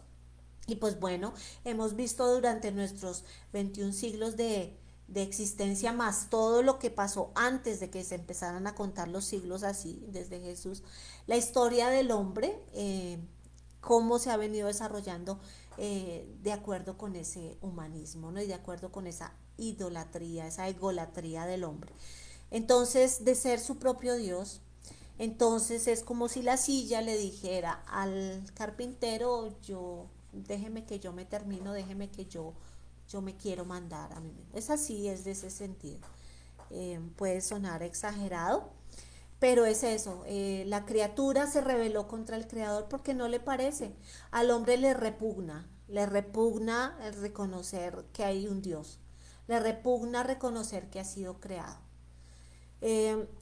Y pues bueno, hemos visto durante nuestros 21 siglos de existencia, más todo lo que pasó antes de que se empezaran a contar los siglos así, desde Jesús, la historia del hombre, cómo se ha venido desarrollando, de acuerdo con ese humanismo, ¿no? Y de acuerdo con esa idolatría, esa egolatría del hombre. Entonces, de ser su propio Dios, entonces es como si la silla le dijera al carpintero, déjeme que yo me termino, déjeme que yo me quiero mandar a mí mismo. Es así, es de ese sentido. Puede sonar exagerado, pero es eso, la criatura se rebeló contra el creador porque no le parece. Al hombre le repugna el reconocer que hay un Dios, le repugna reconocer que ha sido creado.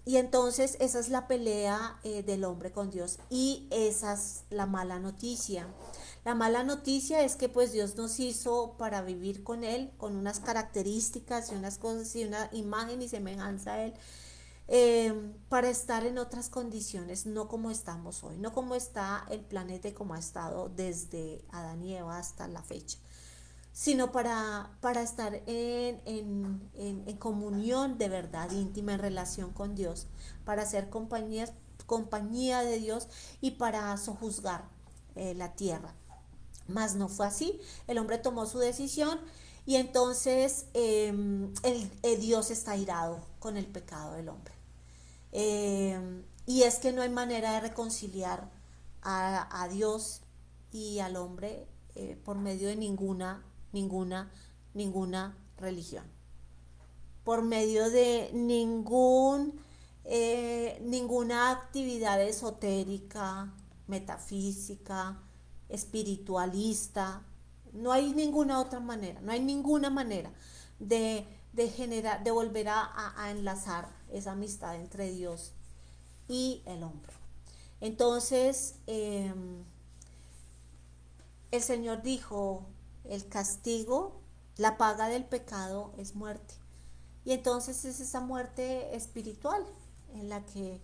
Y entonces esa es la pelea, del hombre con Dios, y esa es la mala noticia. La mala noticia es que pues Dios nos hizo para vivir con Él, con unas características y unas cosas y una imagen y semejanza a Él, para estar en otras condiciones, no como estamos hoy, no como está el planeta y como ha estado desde Adán y Eva hasta la fecha, sino para estar en comunión de verdad íntima, en relación con Dios, para hacer compañía de Dios y para sojuzgar la tierra. Mas no fue así, el hombre tomó su decisión y entonces Dios está airado con el pecado del hombre. Y es que no hay manera de reconciliar a Dios y al hombre por medio de ninguna, ninguna religión. Por medio de ninguna actividad esotérica, metafísica, espiritualista. No hay ninguna otra manera, no hay ninguna manera de volver a enlazar esa amistad entre Dios y el hombre. Entonces, el Señor dijo, el castigo, la paga del pecado es muerte. Y entonces es esa muerte espiritual en la que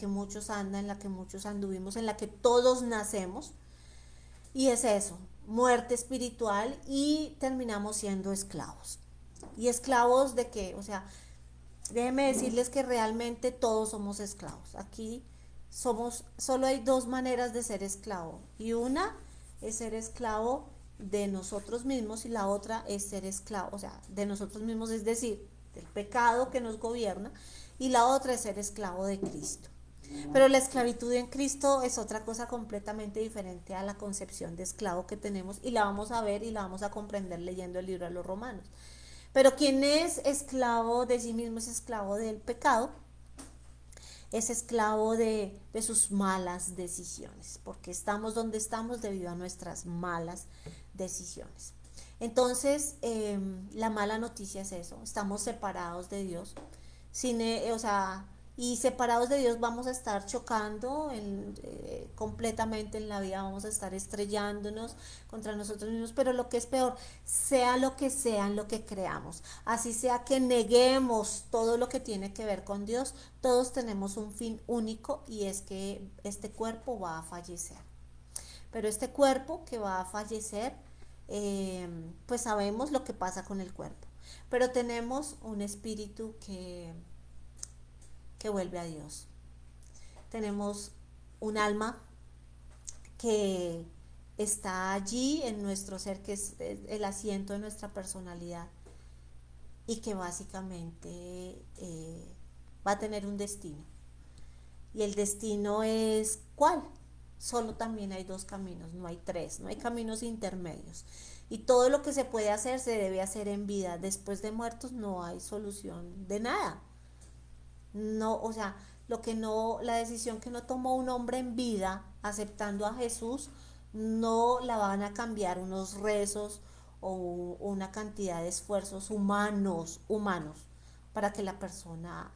muchos andan, en la que muchos anduvimos, en la que todos nacemos. Y es eso, muerte espiritual, y terminamos siendo esclavos. ¿Y esclavos de qué? O sea, déjenme decirles que realmente todos somos esclavos. Aquí solo hay dos maneras de ser esclavo. Y una es ser esclavo de nosotros mismos y la otra es ser esclavo, o sea, de nosotros mismos, es decir, del pecado que nos gobierna, y la otra es ser esclavo de Cristo. Pero la esclavitud en Cristo es otra cosa completamente diferente a la concepción de esclavo que tenemos, y la vamos a ver y la vamos a comprender leyendo el libro de los Romanos. Pero quien es esclavo de sí mismo es esclavo del pecado, es esclavo de sus malas decisiones, porque estamos donde estamos debido a nuestras malas decisiones. Entonces, la mala noticia es eso, estamos separados de Dios, o sea, y separados de Dios vamos a estar chocando completamente en la vida, vamos a estar estrellándonos contra nosotros mismos, pero lo que es peor, sea lo que sea en lo que creamos, así sea que neguemos todo lo que tiene que ver con Dios, todos tenemos un fin único, y es que este cuerpo va a fallecer. Pero este cuerpo que va a fallecer, pues sabemos lo que pasa con el cuerpo, pero tenemos un espíritu que vuelve a Dios. Tenemos un alma que está allí en nuestro ser, que es el asiento de nuestra personalidad, y que básicamente va a tener un destino. Y el destino es ¿cuál? Solo también hay dos caminos, no hay tres, no hay caminos intermedios. Y todo lo que se puede hacer se debe hacer en vida. Después de muertos no hay solución de nada. No, o sea, la decisión que no tomó un hombre en vida aceptando a Jesús, no la van a cambiar unos rezos o una cantidad de esfuerzos humanos, para que la persona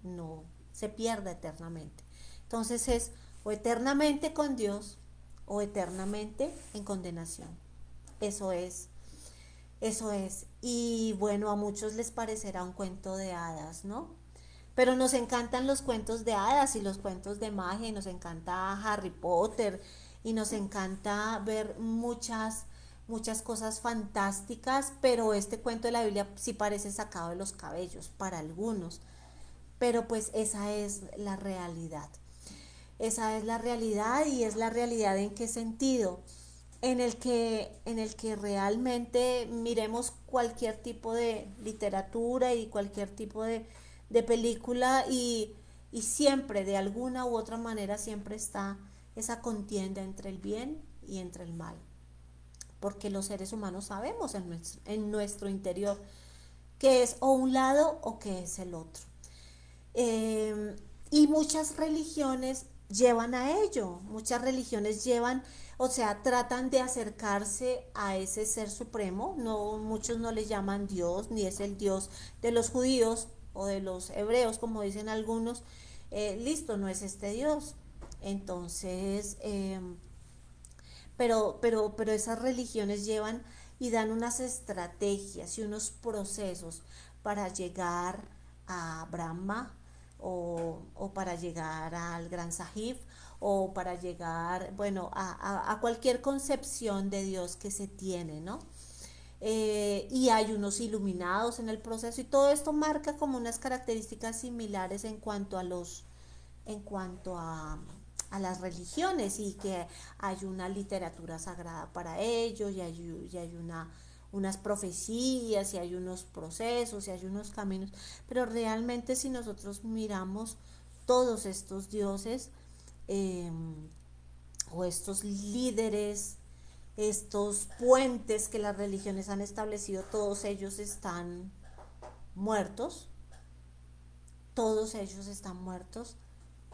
no se pierda eternamente. Entonces es o eternamente con Dios o eternamente en condenación. Eso es, eso es. Y bueno, a muchos les parecerá un cuento de hadas, ¿no? Pero nos encantan los cuentos de hadas y los cuentos de magia, y nos encanta Harry Potter, y nos encanta ver muchas cosas fantásticas, pero este cuento de la Biblia sí parece sacado de los cabellos para algunos. Pero pues esa es la realidad. Esa es la realidad, y es la realidad en qué sentido, en el que realmente miremos cualquier tipo de literatura y cualquier tipo de película, y siempre de alguna u otra manera siempre está esa contienda entre el bien y entre el mal, porque los seres humanos sabemos en nuestro interior que es o un lado o que es el otro. Y muchas religiones llevan a ello, muchas religiones llevan, o sea, tratan de acercarse a ese ser supremo. No, muchos no le llaman Dios, ni es el Dios de los judíos o de los hebreos, como dicen algunos. Listo, no es este Dios. Entonces, pero esas religiones llevan y dan unas estrategias y unos procesos para llegar a Brahma, o para llegar al Gran Sahib, o para llegar, bueno, a cualquier concepción de Dios que se tiene, ¿no? Y hay unos iluminados en el proceso y todo esto marca como unas características similares en cuanto a las religiones, y que hay una literatura sagrada para ello, y hay unas profecías, y hay unos procesos, y hay unos caminos, pero realmente si nosotros miramos todos estos dioses, eh, o estos líderes, estos puentes que las religiones han establecido, todos ellos están muertos, todos ellos están muertos,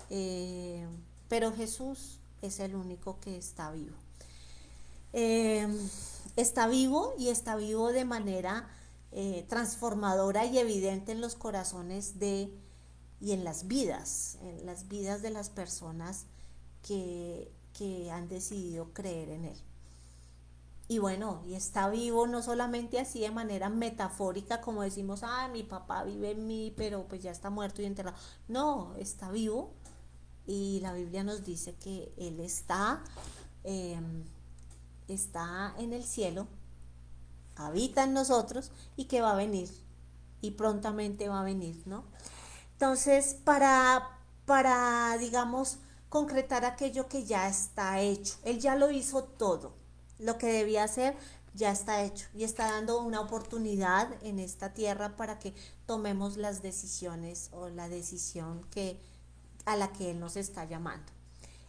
eh, pero Jesús es el único que está vivo. Eh, Está vivo, y está vivo de manera transformadora y evidente en los corazones y en las vidas de las personas que han decidido creer en Él. Y bueno, y está vivo no solamente así de manera metafórica, como decimos, ah, mi papá vive en mí, pero pues ya está muerto y enterrado. No, está vivo, y la Biblia nos dice que Él eh, está en el cielo, habita en nosotros, y que va a venir, y prontamente va a venir, ¿no? Entonces, digamos, concretar aquello que ya está hecho. Él ya lo hizo todo. Lo que debía hacer ya está hecho, y está dando una oportunidad en esta tierra para que tomemos las decisiones, o la decisión a la que Él nos está llamando.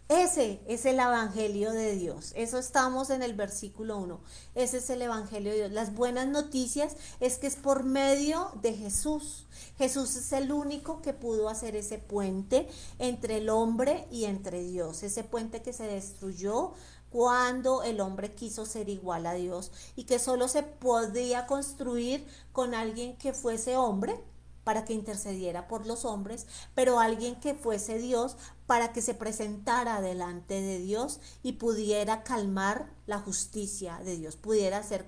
Ese es el Evangelio de Dios. Eso estamos en el versículo 1. Ese es el Evangelio de Dios. Las buenas noticias es que es por medio de Jesús. Jesús es el único que pudo hacer ese puente entre el hombre y entre Dios. Ese puente que se destruyó cuando el hombre quiso ser igual a Dios, y que solo se podía construir con alguien que fuese hombre para que intercediera por los hombres, pero alguien que fuese Dios para que se presentara delante de Dios y pudiera calmar la justicia de Dios, pudiera hacer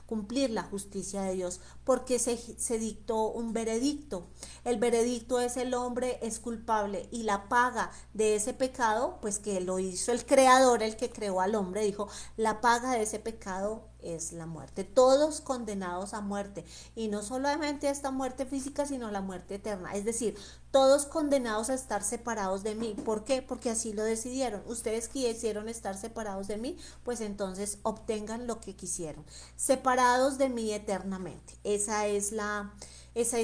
cumplir la justicia de Dios, porque se dictó un veredicto. El veredicto es: el hombre es culpable, y la paga de ese pecado, pues que lo hizo el creador, el que creó al hombre, dijo: la paga de ese pecado es la muerte. Todos condenados a muerte, y no solamente a esta muerte física, sino la muerte eterna. Es decir, todos condenados a estar separados de mí. ¿Por qué? Porque así lo decidieron. Ustedes quisieron estar separados de mí, pues entonces obtengan lo que quisieron. Separados de mí eternamente. Esa es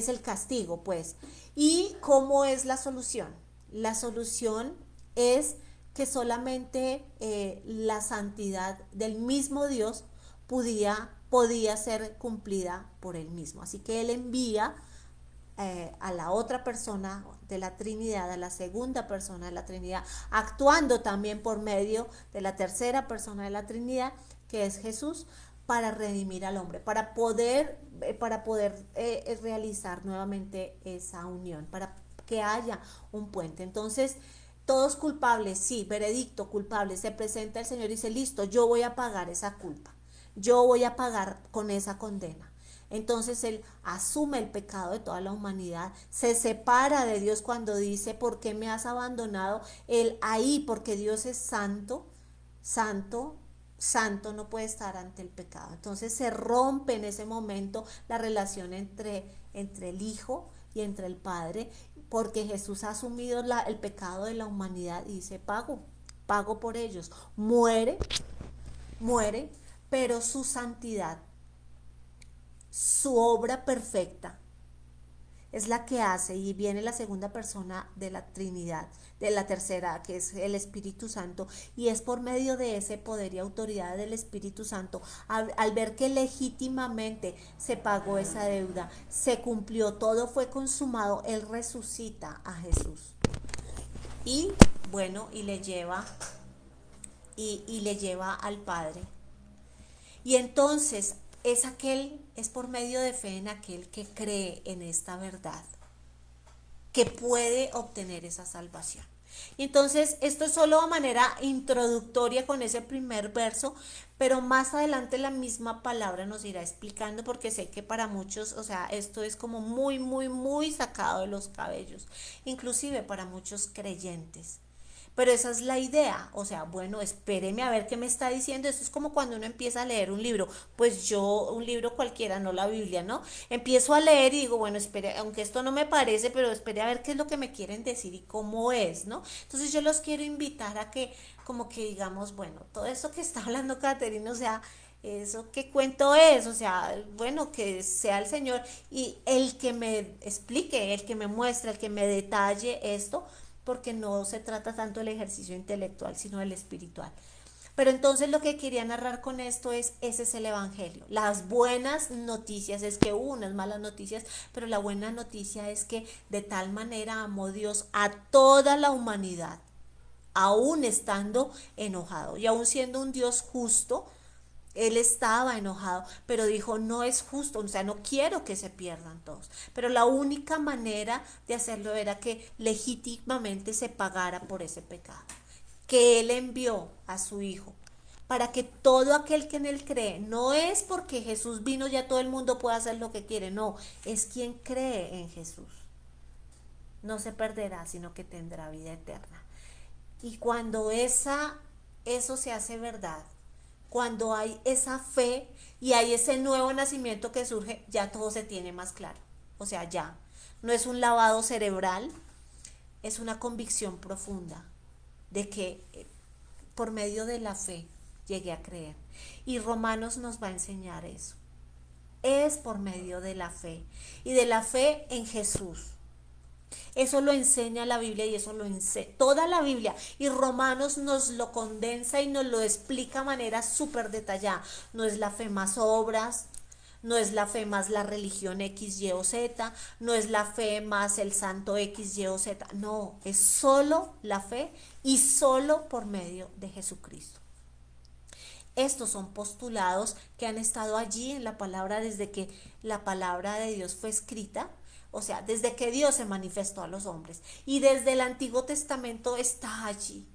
el castigo, pues. ¿Y cómo es la solución? La solución es que solamente la santidad del mismo Dios podía ser cumplida por Él mismo. Así que Él envía a la otra persona de la Trinidad, a la segunda persona de la Trinidad, actuando también por medio de la tercera persona de la Trinidad, que es Jesús, para redimir al hombre, para poder realizar nuevamente esa unión, para que haya un puente. Entonces, todos culpables, sí, veredicto, culpable, se presenta el Señor y dice: listo, yo voy a pagar esa culpa, yo voy a pagar con esa condena. Entonces Él asume el pecado de toda la humanidad, se separa de Dios cuando dice: ¿por qué me has abandonado? Él ahí, porque Dios es santo, santo, santo, no puede estar ante el pecado. Entonces se rompe en ese momento la relación entre el Hijo y entre el Padre, porque Jesús ha asumido el pecado de la humanidad y dice: pago por ellos. Muere, pero su santidad, su obra perfecta, es la que hace, y viene la segunda persona de la Trinidad, de la tercera, que es el Espíritu Santo, y es por medio de ese poder y autoridad del Espíritu Santo, al ver que legítimamente se pagó esa deuda, se cumplió, todo fue consumado, Él resucita a Jesús. Y bueno, y le lleva al Padre. Y entonces es por medio de fe en aquel que cree en esta verdad, que puede obtener esa salvación. Y entonces, esto es solo de manera introductoria con ese primer verso, pero más adelante la misma palabra nos irá explicando porque sé que para muchos, o sea, esto es como muy, muy, muy sacado de los cabellos, inclusive para muchos creyentes. Pero esa es la idea, o sea, bueno, espéreme a ver qué me está diciendo. Eso es como cuando uno empieza a leer un libro, pues yo, un libro cualquiera, no la Biblia, ¿no? Empiezo a leer y digo, bueno, espere, aunque esto no me parece, pero espere a ver qué es lo que me quieren decir y cómo es, ¿no? Entonces yo los quiero invitar a que, como que digamos, bueno, todo eso que está hablando Caterina, o sea, eso qué cuento es, o sea, bueno, que sea el Señor y el que me explique, el que me muestre, el que me detalle esto, porque no se trata tanto del ejercicio intelectual, sino del espiritual. Pero entonces lo que quería narrar con esto es, ese es el Evangelio. Las buenas noticias es que hubo unas malas noticias, pero la buena noticia es que de tal manera amó Dios a toda la humanidad, aún estando enojado y aún siendo un Dios justo. Él estaba enojado, pero dijo, no es justo, o sea, no quiero que se pierdan todos. Pero la única manera de hacerlo era que legítimamente se pagara por ese pecado, que Él envió a su Hijo, para que todo aquel que en Él cree, no es porque Jesús vino ya todo el mundo puede hacer lo que quiere, no, es quien cree en Jesús. No se perderá, sino que tendrá vida eterna. Y cuando eso se hace verdad, cuando hay esa fe y hay ese nuevo nacimiento que surge, ya todo se tiene más claro. O sea, ya no es un lavado cerebral, es una convicción profunda de que por medio de la fe llegué a creer. Y Romanos nos va a enseñar eso. Es por medio de la fe y de la fe en Jesús. Eso lo enseña la Biblia y eso lo enseña toda la Biblia. Y Romanos nos lo condensa y nos lo explica de manera súper detallada. No es la fe más obras, no es la fe más la religión X, Y o Z, no es la fe más el santo X, Y o Z. No, es solo la fe y solo por medio de Jesucristo. Estos son postulados que han estado allí en la palabra desde que la palabra de Dios fue escrita, o sea, desde que Dios se manifestó a los hombres. Y desde el Antiguo Testamento está allí.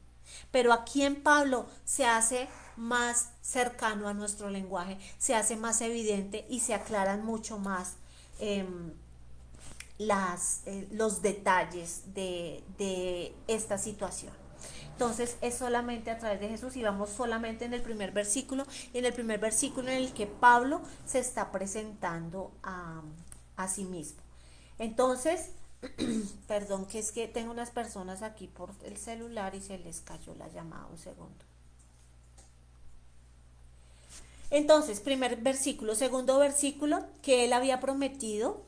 Pero aquí en Pablo se hace más cercano a nuestro lenguaje, se hace más evidente y se aclaran mucho más eh, los detalles de esta situación. Entonces es solamente a través de Jesús y vamos solamente en el primer versículo, en el primer versículo en el que Pablo se está presentando a sí mismo. Entonces, perdón, que es que tengo unas personas aquí por el celular y se les cayó la llamada, un segundo. Entonces, primer versículo, segundo versículo, que él había prometido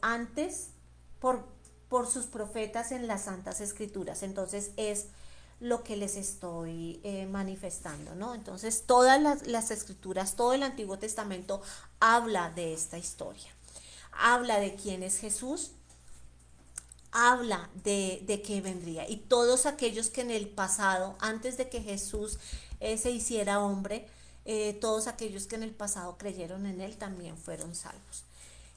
antes por, por sus profetas en las Santas Escrituras. Entonces es lo que les estoy manifestando, ¿no? Entonces todas las escrituras, todo el Antiguo Testamento habla de esta historia. Habla de quién es Jesús, habla de qué vendría. Y todos aquellos que en el pasado, antes de que Jesús se hiciera hombre, todos aquellos que en el pasado creyeron en él también fueron salvos.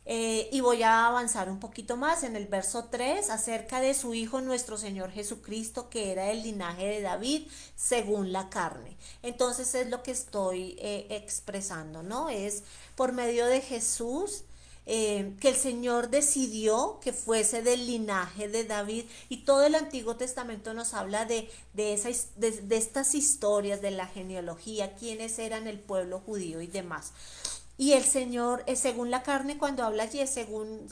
Y voy a avanzar un poquito más en el verso 3 acerca de su Hijo nuestro Señor Jesucristo, que era del linaje de David según la carne. Entonces es lo que estoy expresando, ¿no? Es por medio de Jesús que el Señor decidió que fuese del linaje de David y todo el Antiguo Testamento nos habla de estas historias de la genealogía, quiénes eran el pueblo judío y demás. Y el Señor, según la carne, cuando habla allí es según,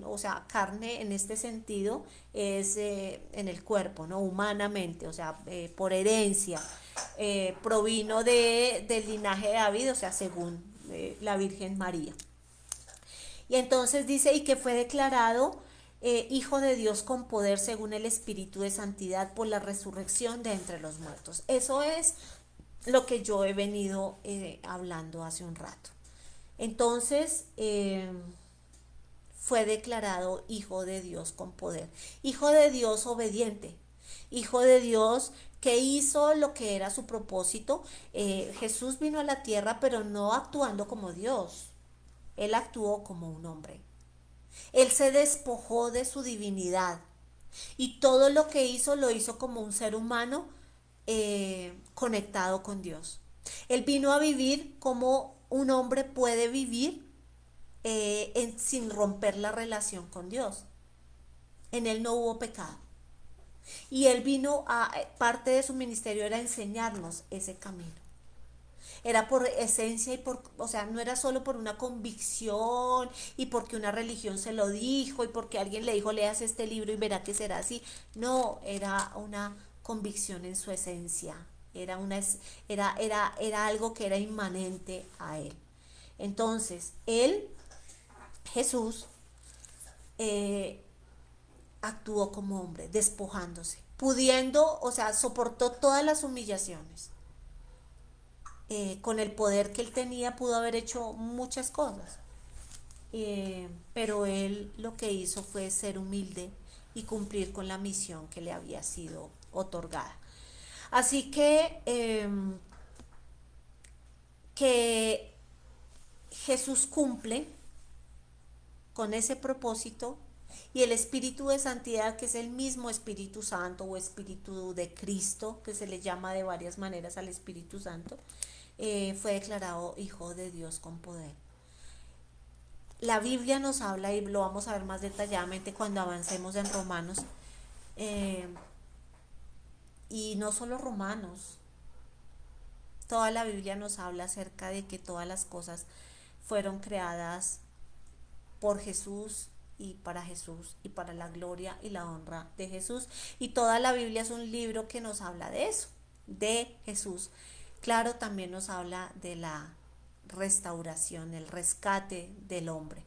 o sea, carne en este sentido es en el cuerpo, ¿no? Humanamente, o sea, por herencia, provino del linaje de David, o sea, según la Virgen María. Y entonces dice, y que fue declarado Hijo de Dios con poder según el Espíritu de Santidad por la resurrección de entre los muertos. Eso es lo que yo he venido hablando hace un rato. Entonces fue declarado Hijo de Dios con poder, Hijo de Dios obediente, Hijo de Dios que hizo lo que era su propósito. Jesús vino a la tierra pero no actuando como Dios, él actuó como un hombre. Él se despojó de su divinidad Y todo lo que hizo lo hizo como un ser humano conectado con Dios. Él vino a vivir como un hombre puede vivir sin romper la relación con Dios. En él no hubo pecado. Y él vino a, parte de su ministerio era enseñarnos ese camino. Era por esencia y por, o sea, no era solo por una convicción y porque una religión se lo dijo y porque alguien le dijo, leas este libro y verá que será así. No, era una convicción en su esencia. Era algo que era inmanente a él. Entonces, él, Jesús, eh, actuó como hombre, despojándose, pudiendo, o sea, soportó todas las humillaciones. Con el poder que él tenía pudo haber hecho muchas cosas, pero él lo que hizo fue ser humilde y cumplir con la misión que le había sido otorgada. Así que Jesús cumple con ese propósito y el Espíritu de Santidad, que es el mismo Espíritu Santo o Espíritu de Cristo, que se le llama de varias maneras al Espíritu Santo, fue declarado Hijo de Dios con poder. La Biblia nos habla, y lo vamos a ver más detalladamente cuando avancemos en Romanos, eh, y no solo Romanos, toda la Biblia nos habla acerca de que todas las cosas fueron creadas por Jesús y para la gloria y la honra de Jesús. Y toda la Biblia es un libro que nos habla de eso, de Jesús. Claro, también nos habla de la restauración, el rescate del hombre.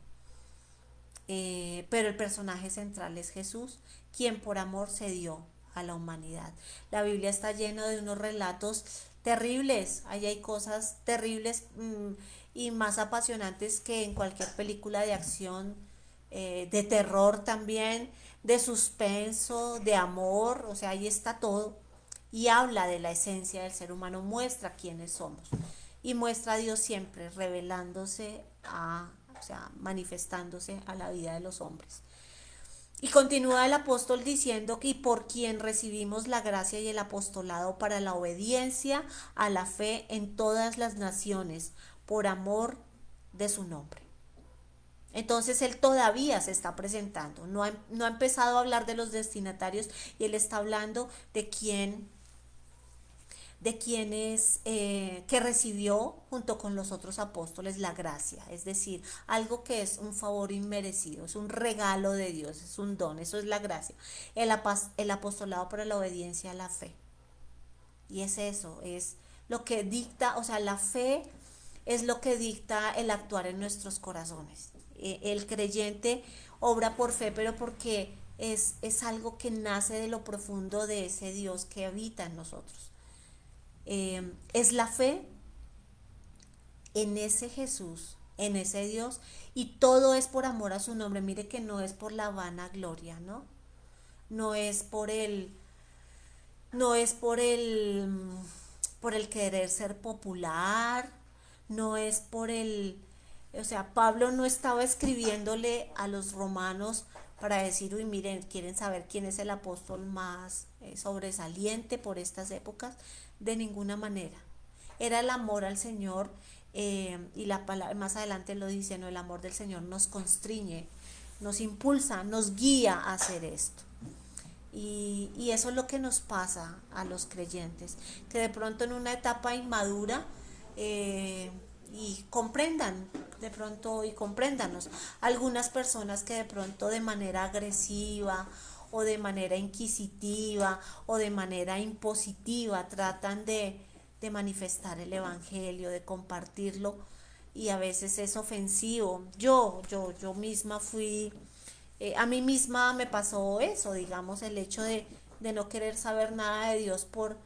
Pero el personaje central es Jesús, quien por amor se dio a la humanidad. La Biblia está llena de unos relatos terribles, ahí hay cosas terribles y más apasionantes que en cualquier película de acción, de terror también, de suspenso, de amor, o sea, ahí está todo. Y habla de la esencia del ser humano, muestra quiénes somos. Y muestra a Dios siempre revelándose o sea, manifestándose a la vida de los hombres. Y continúa el apóstol diciendo que por quien recibimos la gracia y el apostolado para la obediencia a la fe en todas las naciones, por amor de su nombre. Entonces él todavía se está presentando, no ha empezado a hablar de los destinatarios y él está hablando de quienes que recibió junto con los otros apóstoles la gracia, es decir, algo que es un favor inmerecido, es un regalo de Dios, es un don, eso es la gracia, el apostolado para la obediencia a la fe. Y es eso, es lo que dicta, o sea, la fe es lo que dicta el actuar en nuestros corazones. El creyente obra por fe, pero porque es algo que nace de lo profundo de ese Dios que habita en nosotros. Es la fe en ese Jesús, en ese Dios, y todo es por amor a su nombre. Mire que no es por la vanagloria, ¿no? No es por el, no es por el querer ser popular, no es por el, o sea, Pablo no estaba escribiéndole a los romanos para decir, uy, miren, quieren saber quién es el apóstol más sobresaliente por estas épocas, de ninguna manera. Era el amor al Señor, y la palabra, más adelante lo dice, ¿no? El amor del Señor nos constriñe, nos impulsa, nos guía a hacer esto. Y eso es lo que nos pasa a los creyentes, que de pronto en una etapa inmadura, y comprendan, de pronto, y compréndanos, algunas personas que de pronto de manera agresiva o de manera inquisitiva o de manera impositiva tratan de manifestar el evangelio, de compartirlo, y a veces es ofensivo. Yo misma fui, a mí misma me pasó eso, digamos, el hecho de no querer saber nada de Dios por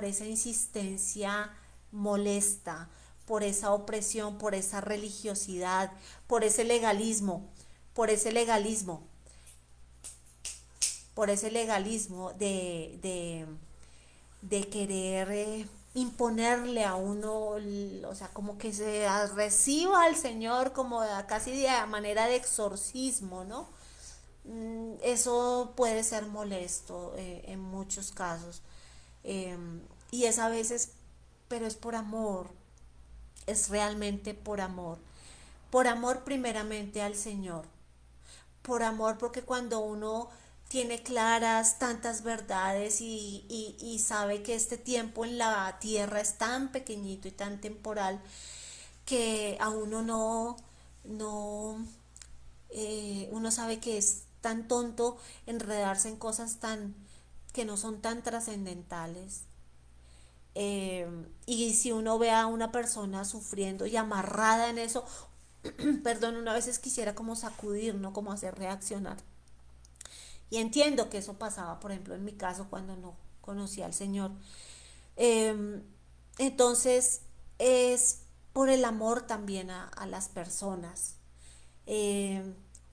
esa insistencia molesta, por esa opresión, por esa religiosidad, por ese legalismo, por ese legalismo, por ese legalismo de querer imponerle a uno, o sea, como que se reciba al Señor como casi de manera de exorcismo, ¿no? Eso puede ser molesto en muchos casos. Eh, y es a veces, pero es por amor, es realmente por amor. Por amor primeramente al Señor. Por amor porque cuando uno tiene claras tantas verdades y sabe que este tiempo en la tierra es tan pequeñito y tan temporal que a uno no, uno sabe que es tan tonto enredarse en cosas tan que no son tan trascendentales. Y si uno ve a una persona sufriendo y amarrada en eso, perdón, una veces quisiera como sacudir, ¿no? Como hacer reaccionar. Y entiendo que eso pasaba, por ejemplo, en mi caso cuando no conocía al Señor. Eh, entonces, es por el amor también a las personas. Eh,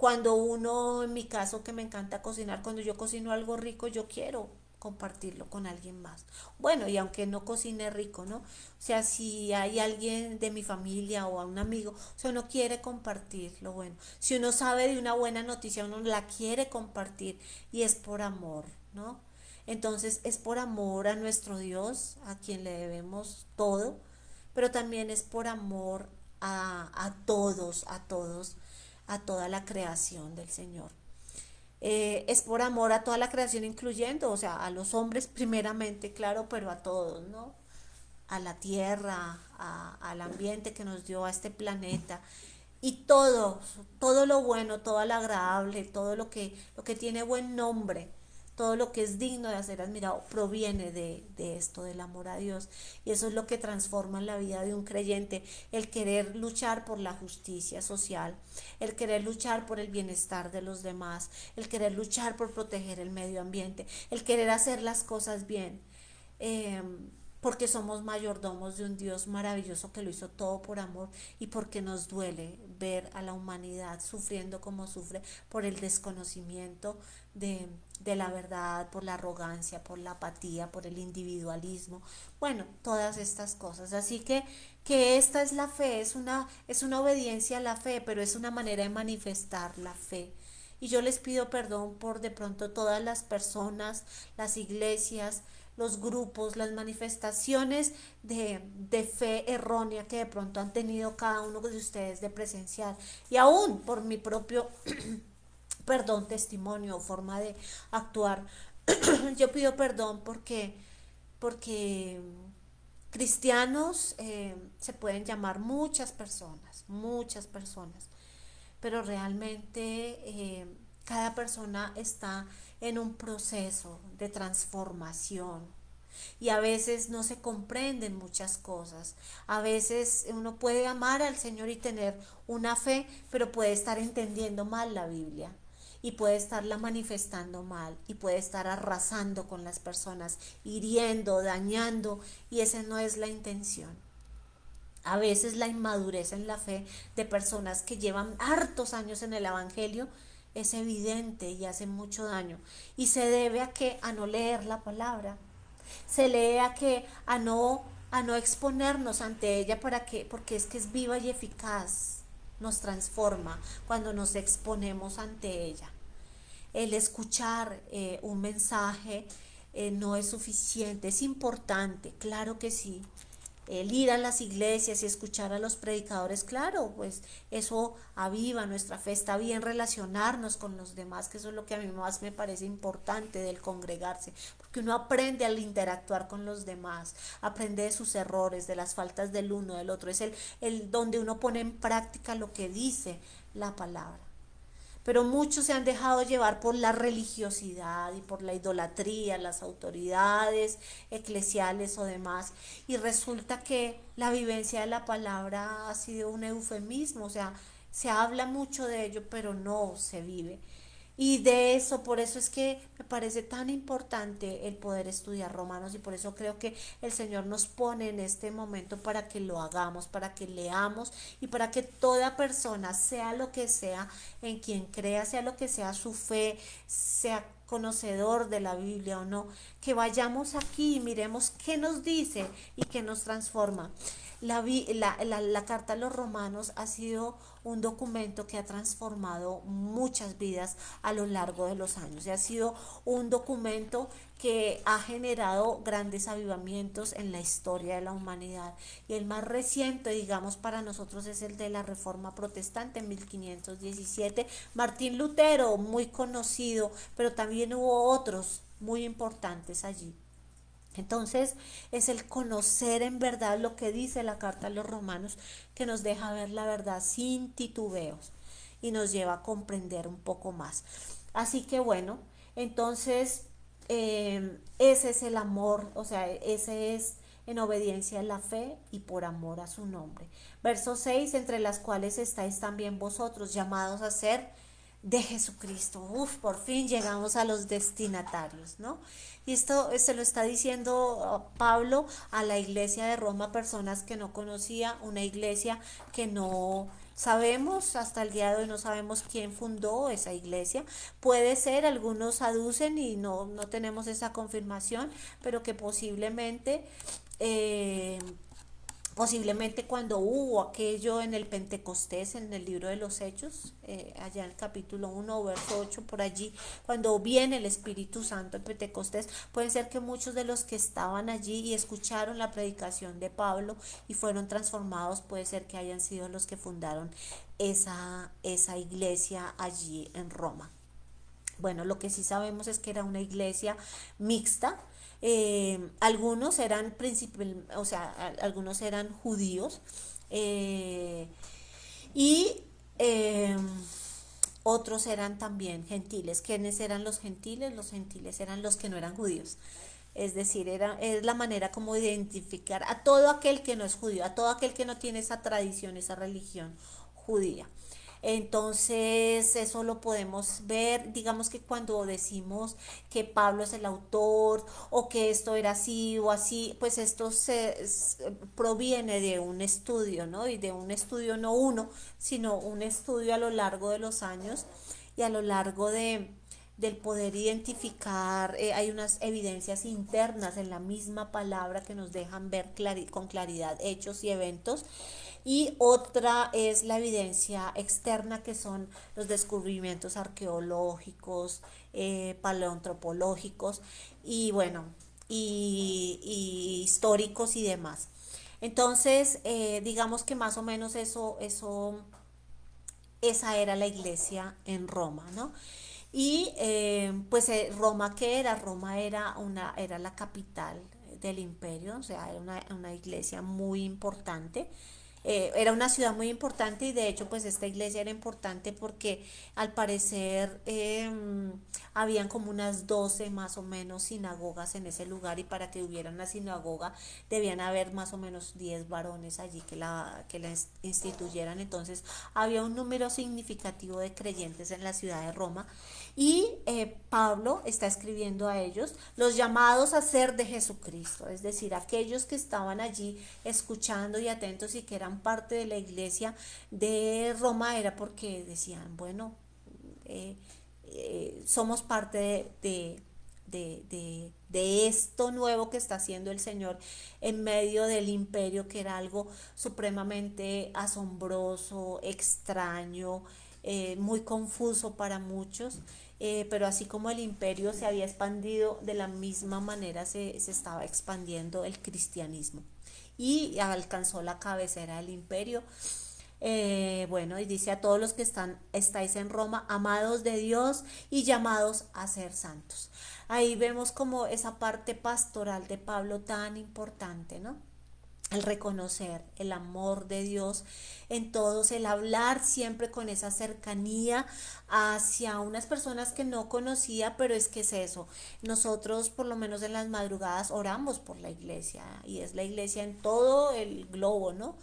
Cuando uno, en mi caso que me encanta cocinar, cuando yo cocino algo rico, yo quiero compartirlo con alguien más. Bueno, y aunque no cocine rico, ¿no? O sea, si hay alguien de mi familia o a un amigo, o sea, uno quiere compartir lo bueno. Si uno sabe de una buena noticia, uno la quiere compartir y es por amor, ¿no? Entonces es por amor a nuestro Dios, a quien le debemos todo, pero también es por amor a todos, a toda la creación del Señor. Es por amor a toda la creación, incluyendo, o sea, a los hombres primeramente, claro, pero a todos, ¿no? A la tierra, al ambiente que nos dio, a este planeta. Y todo lo bueno, todo lo agradable, todo lo que tiene buen nombre, todo lo que es digno de ser admirado, proviene de esto, del amor a Dios. Y eso es lo que transforma la vida de un creyente, el querer luchar por la justicia social, el querer luchar por el bienestar de los demás, el querer luchar por proteger el medio ambiente, el querer hacer las cosas bien. Eh, Porque somos mayordomos de un Dios maravilloso que lo hizo todo por amor y porque nos duele ver a la humanidad sufriendo como sufre por el desconocimiento de la verdad, por la arrogancia, por la apatía, por el individualismo, bueno, todas estas cosas. Así que esta es la fe, es una obediencia a la fe, pero es una manera de manifestar la fe. Y yo les pido perdón por de pronto todas las personas, las iglesias, los grupos, las manifestaciones de fe errónea que de pronto han tenido cada uno de ustedes de presenciar. Y aún por mi propio, perdón, testimonio o forma de actuar, yo pido perdón porque cristianos se pueden llamar muchas personas, pero realmente cada persona está en un proceso de transformación y a veces no se comprenden muchas cosas. A veces uno puede amar al Señor y tener una fe, pero puede estar entendiendo mal la Biblia y puede estarla manifestando mal y puede estar arrasando con las personas, hiriendo, dañando, y esa no es la intención. A veces la inmadurez en la fe de personas que llevan hartos años en el Evangelio es evidente y hace mucho daño. Y se debe a que a no leer la palabra. Se lee a no exponernos ante ella para que, porque es que es viva y eficaz. Nos transforma cuando nos exponemos ante ella. El escuchar un mensaje no es suficiente, es importante, claro que sí. El ir a las iglesias y escuchar a los predicadores, claro, pues eso aviva nuestra fe, está bien relacionarnos con los demás, que eso es lo que a mí más me parece importante del congregarse, porque uno aprende al interactuar con los demás, aprende de sus errores, de las faltas del uno, del otro, es el donde uno pone en práctica lo que dice la palabra. Pero muchos se han dejado llevar por la religiosidad y por la idolatría, las autoridades eclesiales o demás. Y resulta que la vivencia de la palabra ha sido un eufemismo, o sea, se habla mucho de ello, pero no se vive. Y de eso, por eso es que me parece tan importante el poder estudiar Romanos y por eso creo que el Señor nos pone en este momento para que lo hagamos, para que leamos y para que toda persona, sea lo que sea, en quien crea, sea lo que sea su fe, sea conocedor de la Biblia o no, que vayamos aquí y miremos qué nos dice y qué nos transforma. La carta a los romanos ha sido un documento que ha transformado muchas vidas a lo largo de los años y ha sido un documento que ha generado grandes avivamientos en la historia de la humanidad. Y el más reciente, digamos, para nosotros es el de la Reforma Protestante en 1517. Martín Lutero, muy conocido, pero también hubo otros muy importantes allí. Entonces es el conocer en verdad lo que dice la carta a los romanos que nos deja ver la verdad sin titubeos y nos lleva a comprender un poco más. Así que bueno, entonces ese es el amor, o sea, ese es en obediencia a la fe y por amor a su nombre. Verso 6, entre las cuales estáis también vosotros, llamados a ser de Jesucristo. Uf, por fin llegamos a los destinatarios, ¿no? Y esto se lo está diciendo Pablo a la iglesia de Roma, personas que no conocía, una iglesia que no sabemos, hasta el día de hoy no sabemos quién fundó esa iglesia. Puede ser, algunos aducen y no tenemos esa confirmación, pero que posiblemente cuando hubo aquello en el Pentecostés, en el libro de los Hechos, allá en el capítulo 1, verso 8, por allí, cuando viene el Espíritu Santo en Pentecostés, puede ser que muchos de los que estaban allí y escucharon la predicación de Pablo y fueron transformados, puede ser que hayan sido los que fundaron esa iglesia allí en Roma. Bueno, lo que sí sabemos es que era una iglesia mixta. Algunos eran o sea, algunos eran judíos eh, y eh, otros eran también gentiles. ¿Quiénes eran los gentiles? Los gentiles eran los que no eran judíos. Es decir, es la manera como identificar a todo aquel que no es judío, a todo aquel que no tiene esa tradición, esa religión judía. Entonces, eso lo podemos ver, digamos que cuando decimos que Pablo es el autor o que esto era así o así, pues esto proviene de un estudio, ¿no? Y de un estudio no uno, sino un estudio a lo largo de los años y a lo largo del poder identificar, hay unas evidencias internas en la misma palabra que nos dejan ver con claridad hechos y eventos, y otra es la evidencia externa que son los descubrimientos arqueológicos, paleoantropológicos y bueno, y históricos y demás. Entonces, digamos que más o menos esa era la iglesia en Roma, ¿no? Y pues Roma, ¿qué era? Roma era la capital del imperio, o sea, era una iglesia muy importante. Era una ciudad muy importante y de hecho pues esta iglesia era importante porque al parecer habían como unas 12 más o menos sinagogas en ese lugar, y para que hubiera una sinagoga debían haber más o menos 10 varones allí que la instituyeran. Entonces había un número significativo de creyentes en la ciudad de Roma y Pablo está escribiendo a ellos los llamados a ser de Jesucristo, es decir, aquellos que estaban allí escuchando y atentos y que eran parte de la iglesia de Roma, era porque decían, bueno, somos parte de esto nuevo que está haciendo el Señor en medio del imperio, que era algo supremamente asombroso, extraño, muy confuso para muchos, pero así como el imperio se había expandido, de la misma manera se estaba expandiendo el cristianismo y alcanzó la cabecera del imperio. Bueno, y dice a todos los que estáis en Roma, amados de Dios y llamados a ser santos. Ahí vemos como esa parte pastoral de Pablo tan importante, ¿no? El reconocer el amor de Dios en todos, el hablar siempre con esa cercanía hacia unas personas que no conocía, pero es que es eso. Nosotros, por lo menos en las madrugadas, oramos por la iglesia, y es la iglesia en todo el globo, ¿no?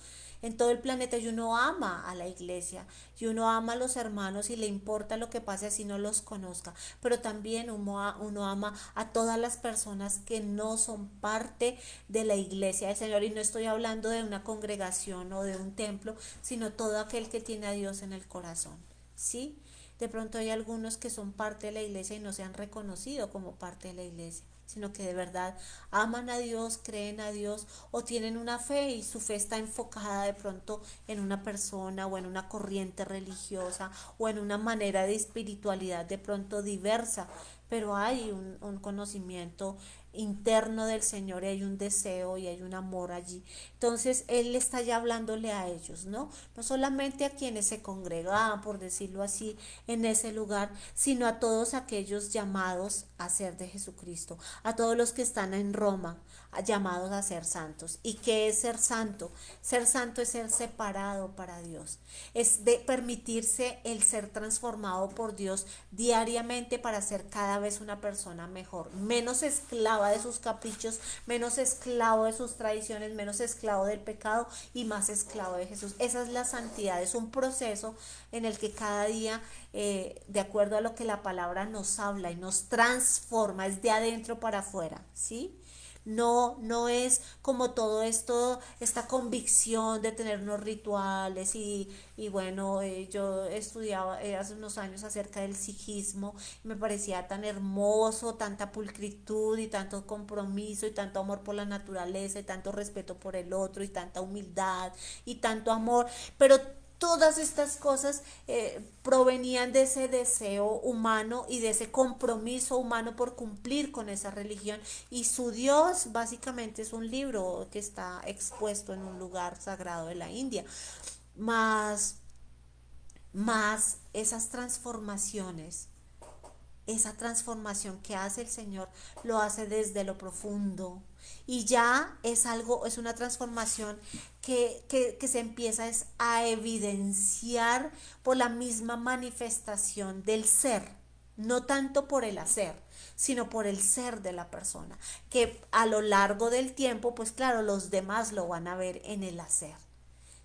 En todo el planeta, y uno ama a la iglesia y uno ama a los hermanos y le importa lo que pase así no los conozca, pero también uno ama a todas las personas que no son parte de la iglesia del Señor, y no estoy hablando de una congregación o de un templo, sino todo aquel que tiene a Dios en el corazón, ¿sí? De pronto hay algunos que son parte de la iglesia y no se han reconocido como parte de la iglesia. sino que de verdad aman a Dios, creen a Dios o tienen una fe y su fe está enfocada de pronto en una persona o en una corriente religiosa o en una manera de espiritualidad de pronto diversa, pero hay un conocimiento interno del Señor y hay un deseo y hay un amor allí. Entonces Él está ya hablándole a ellos, ¿no? No solamente a quienes se congregaban, por decirlo así, en ese lugar, sino a todos aquellos llamados a ser de Jesucristo, a todos los que están en Roma, llamados a ser santos. ¿Y qué es ser santo? Ser santo es ser separado para Dios, es de permitirse el ser transformado por Dios diariamente para ser cada vez una persona mejor, menos esclava de sus caprichos, menos esclavo de sus tradiciones, menos esclavo del pecado y más esclavo de Jesús. Esa es la santidad, es un proceso en el que cada día, de acuerdo a lo que la palabra nos habla y nos transforma, es de adentro para afuera, ¿sí? No, no es como todo esto, esta convicción de tener unos rituales y bueno, yo estudiaba hace unos años acerca del sijismo, y me parecía tan hermoso, tanta pulcritud y tanto compromiso y tanto amor por la naturaleza y tanto respeto por el otro y tanta humildad y tanto amor, pero todas estas cosas provenían de ese deseo humano y de ese compromiso humano por cumplir con esa religión. Y su Dios básicamente es un libro que está expuesto en un lugar sagrado de la India. Más, más esas transformaciones, esa transformación que hace el Señor, lo hace desde lo profundo. Y ya es algo, es una transformación que se empieza es a evidenciar por la misma manifestación del ser, no tanto por el hacer, sino por el ser de la persona, que a lo largo del tiempo, pues claro, los demás lo van a ver en el hacer.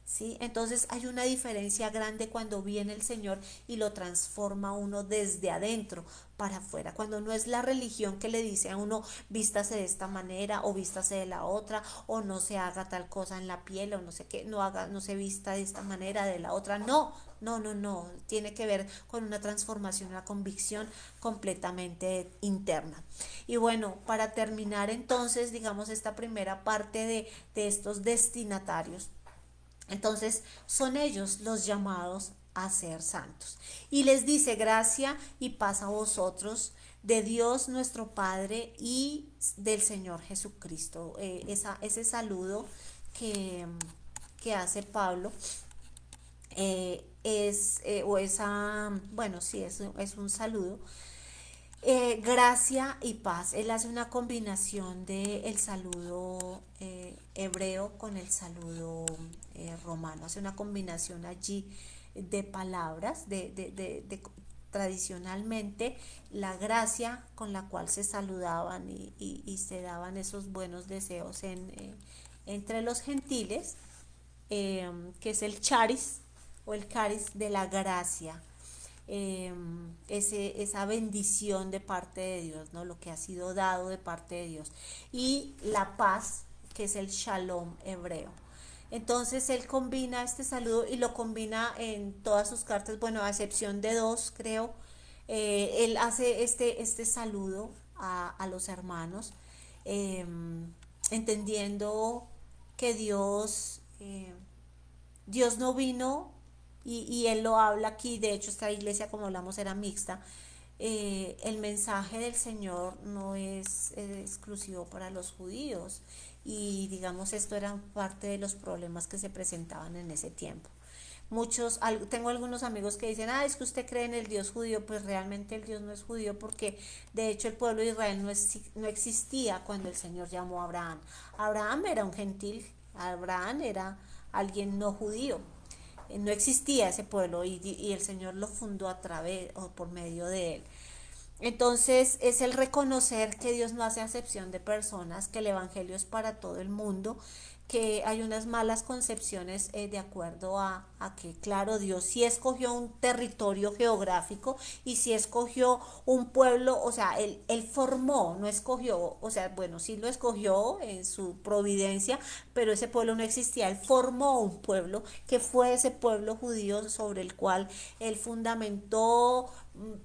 ¿Sí? Entonces hay una diferencia grande cuando viene el Señor y lo transforma uno desde adentro para afuera. Cuando no es la religión que le dice a uno vístase de esta manera o vístase de la otra o no se haga tal cosa en la piel o no sé qué, no haga, no se vista de esta manera, de la otra. No, no, no, no. Tiene que ver con una transformación, una convicción completamente interna. Y bueno, para terminar entonces, digamos, esta primera parte de estos destinatarios. Entonces son ellos los llamados a ser santos. Y les dice gracia y paz a vosotros de Dios nuestro Padre y del Señor Jesucristo. Ese saludo que, que hace Pablo o esa, bueno, sí, es un saludo. Gracia y paz. Él hace una combinación de el saludo hebreo con el saludo romano. Hace una combinación allí de palabras, tradicionalmente la gracia con la cual se saludaban y se daban esos buenos deseos entre los gentiles, que es el charis o el caris de la gracia, esa bendición de parte de Dios, ¿no? Lo que ha sido dado de parte de Dios. Y la paz, que es el shalom hebreo. Entonces él combina este saludo y lo combina en todas sus cartas, bueno, a excepción de dos, creo. Él hace este saludo a los hermanos, eh, entendiendo que Dios no vino, y él lo habla aquí, de hecho esta iglesia, como hablamos, era mixta. El mensaje del Señor no es exclusivo para los judíos y digamos esto era parte de los problemas que se presentaban en ese tiempo. Tengo algunos amigos que dicen, es que usted cree en el Dios judío, pues realmente el Dios no es judío porque de hecho el pueblo de Israel no existía cuando el Señor llamó a Abraham. Abraham era un gentil, Abraham era alguien no judío, no existía ese pueblo y el Señor lo fundó a través o por medio de él. Entonces es el reconocer que Dios no hace acepción de personas, que el Evangelio es para todo el mundo, que hay unas malas concepciones de acuerdo a que, claro, Dios sí escogió un territorio geográfico y sí escogió un pueblo, o sea, él formó, no escogió, o sea, bueno, sí lo escogió en su providencia, pero ese pueblo no existía, él formó un pueblo que fue ese pueblo judío sobre el cual él fundamentó,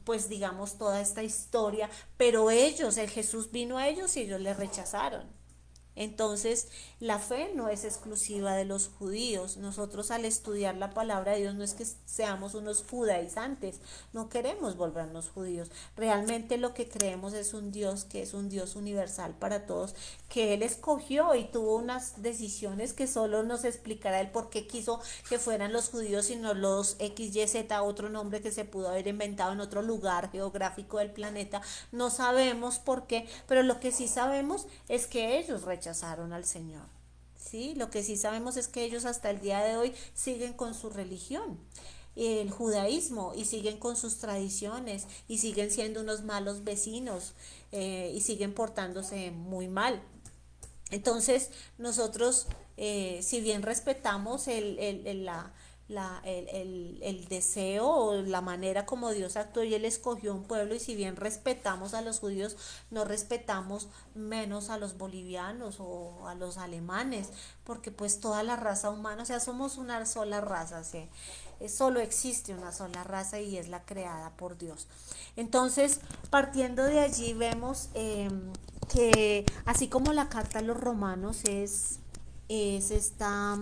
pues digamos, toda esta historia, pero ellos, el Jesús vino a ellos y ellos le rechazaron. Entonces, la fe no es exclusiva de los judíos. Nosotros al estudiar la palabra de Dios no es que seamos unos judaizantes, no queremos volvernos judíos. Realmente lo que creemos es un Dios que es un Dios universal para todos, que Él escogió y tuvo unas decisiones que solo nos explicará el por qué quiso que fueran los judíos y no los XYZ, otro nombre que se pudo haber inventado en otro lugar geográfico del planeta. No sabemos por qué, pero lo que sí sabemos es que ellos rechazaron al Señor. ¿Sí? Lo que sí sabemos es que ellos hasta el día de hoy siguen con su religión, el judaísmo, y siguen con sus tradiciones y siguen siendo unos malos vecinos, y siguen portándose muy mal. Entonces, nosotros, si bien respetamos el deseo o la manera como Dios actuó y Él escogió un pueblo, y si bien respetamos a los judíos, no respetamos menos a los bolivianos o a los alemanes, porque pues toda la raza humana, o sea, somos una sola raza, ¿sí? Solo existe una sola raza y es la creada por Dios. Entonces, partiendo de allí, vemos que así como la carta a los romanos es está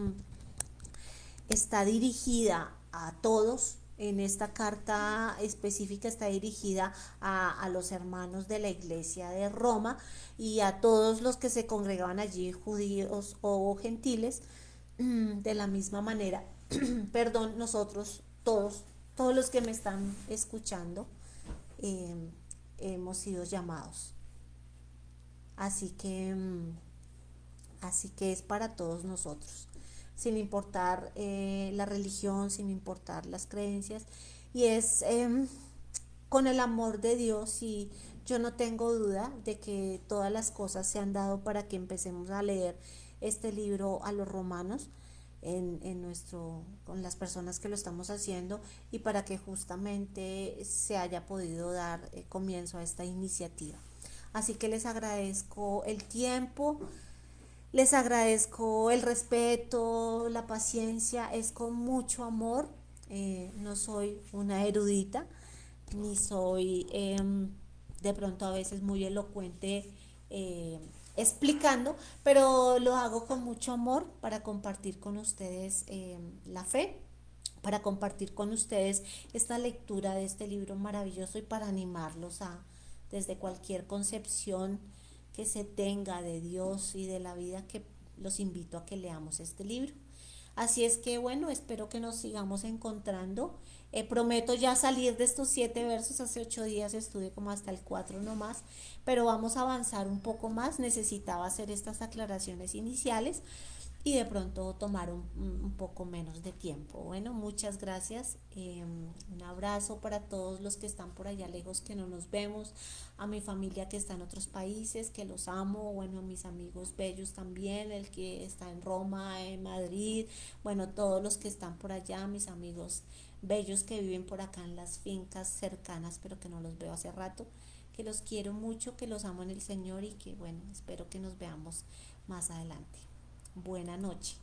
dirigida a todos, en esta carta específica está dirigida a los hermanos de la iglesia de Roma y a todos los que se congregaban allí, judíos o gentiles, de la misma manera. Perdón, nosotros todos los que me están escuchando, eh, hemos sido llamados. Así que, así que es para todos nosotros, sin importar la religión, sin importar las creencias, y es con el amor de Dios, y yo no tengo duda de que todas las cosas se han dado para que empecemos a leer este libro a los romanos en nuestro, con las personas que lo estamos haciendo, y para que justamente se haya podido dar comienzo a esta iniciativa. Así que les agradezco el tiempo, les agradezco el respeto, la paciencia, es con mucho amor. No soy una erudita, ni soy de pronto a veces muy elocuente eh, explicando, pero lo hago con mucho amor para compartir con ustedes la fe, para compartir con ustedes esta lectura de este libro maravilloso y para animarlos a, desde cualquier concepción que se tenga de Dios y de la vida, que los invito a que leamos este libro. Así es que bueno, espero que nos sigamos encontrando. Prometo ya salir de estos 7 versos. Hace 8 días estuve como hasta el 4 nomás, pero vamos a avanzar un poco más. Necesitaba hacer estas aclaraciones iniciales y de pronto tomar un poco menos de tiempo. Bueno, muchas gracias. Un abrazo para todos los que están por allá lejos, que no nos vemos, a mi familia que está en otros países, que los amo, bueno, a mis amigos bellos también, el que está en Roma, en Madrid, bueno, todos los que están por allá, mis amigos bellos que viven por acá en las fincas cercanas, pero que no los veo hace rato, que los quiero mucho, que los amo en el Señor y que bueno, espero que nos veamos más adelante. Buena noche.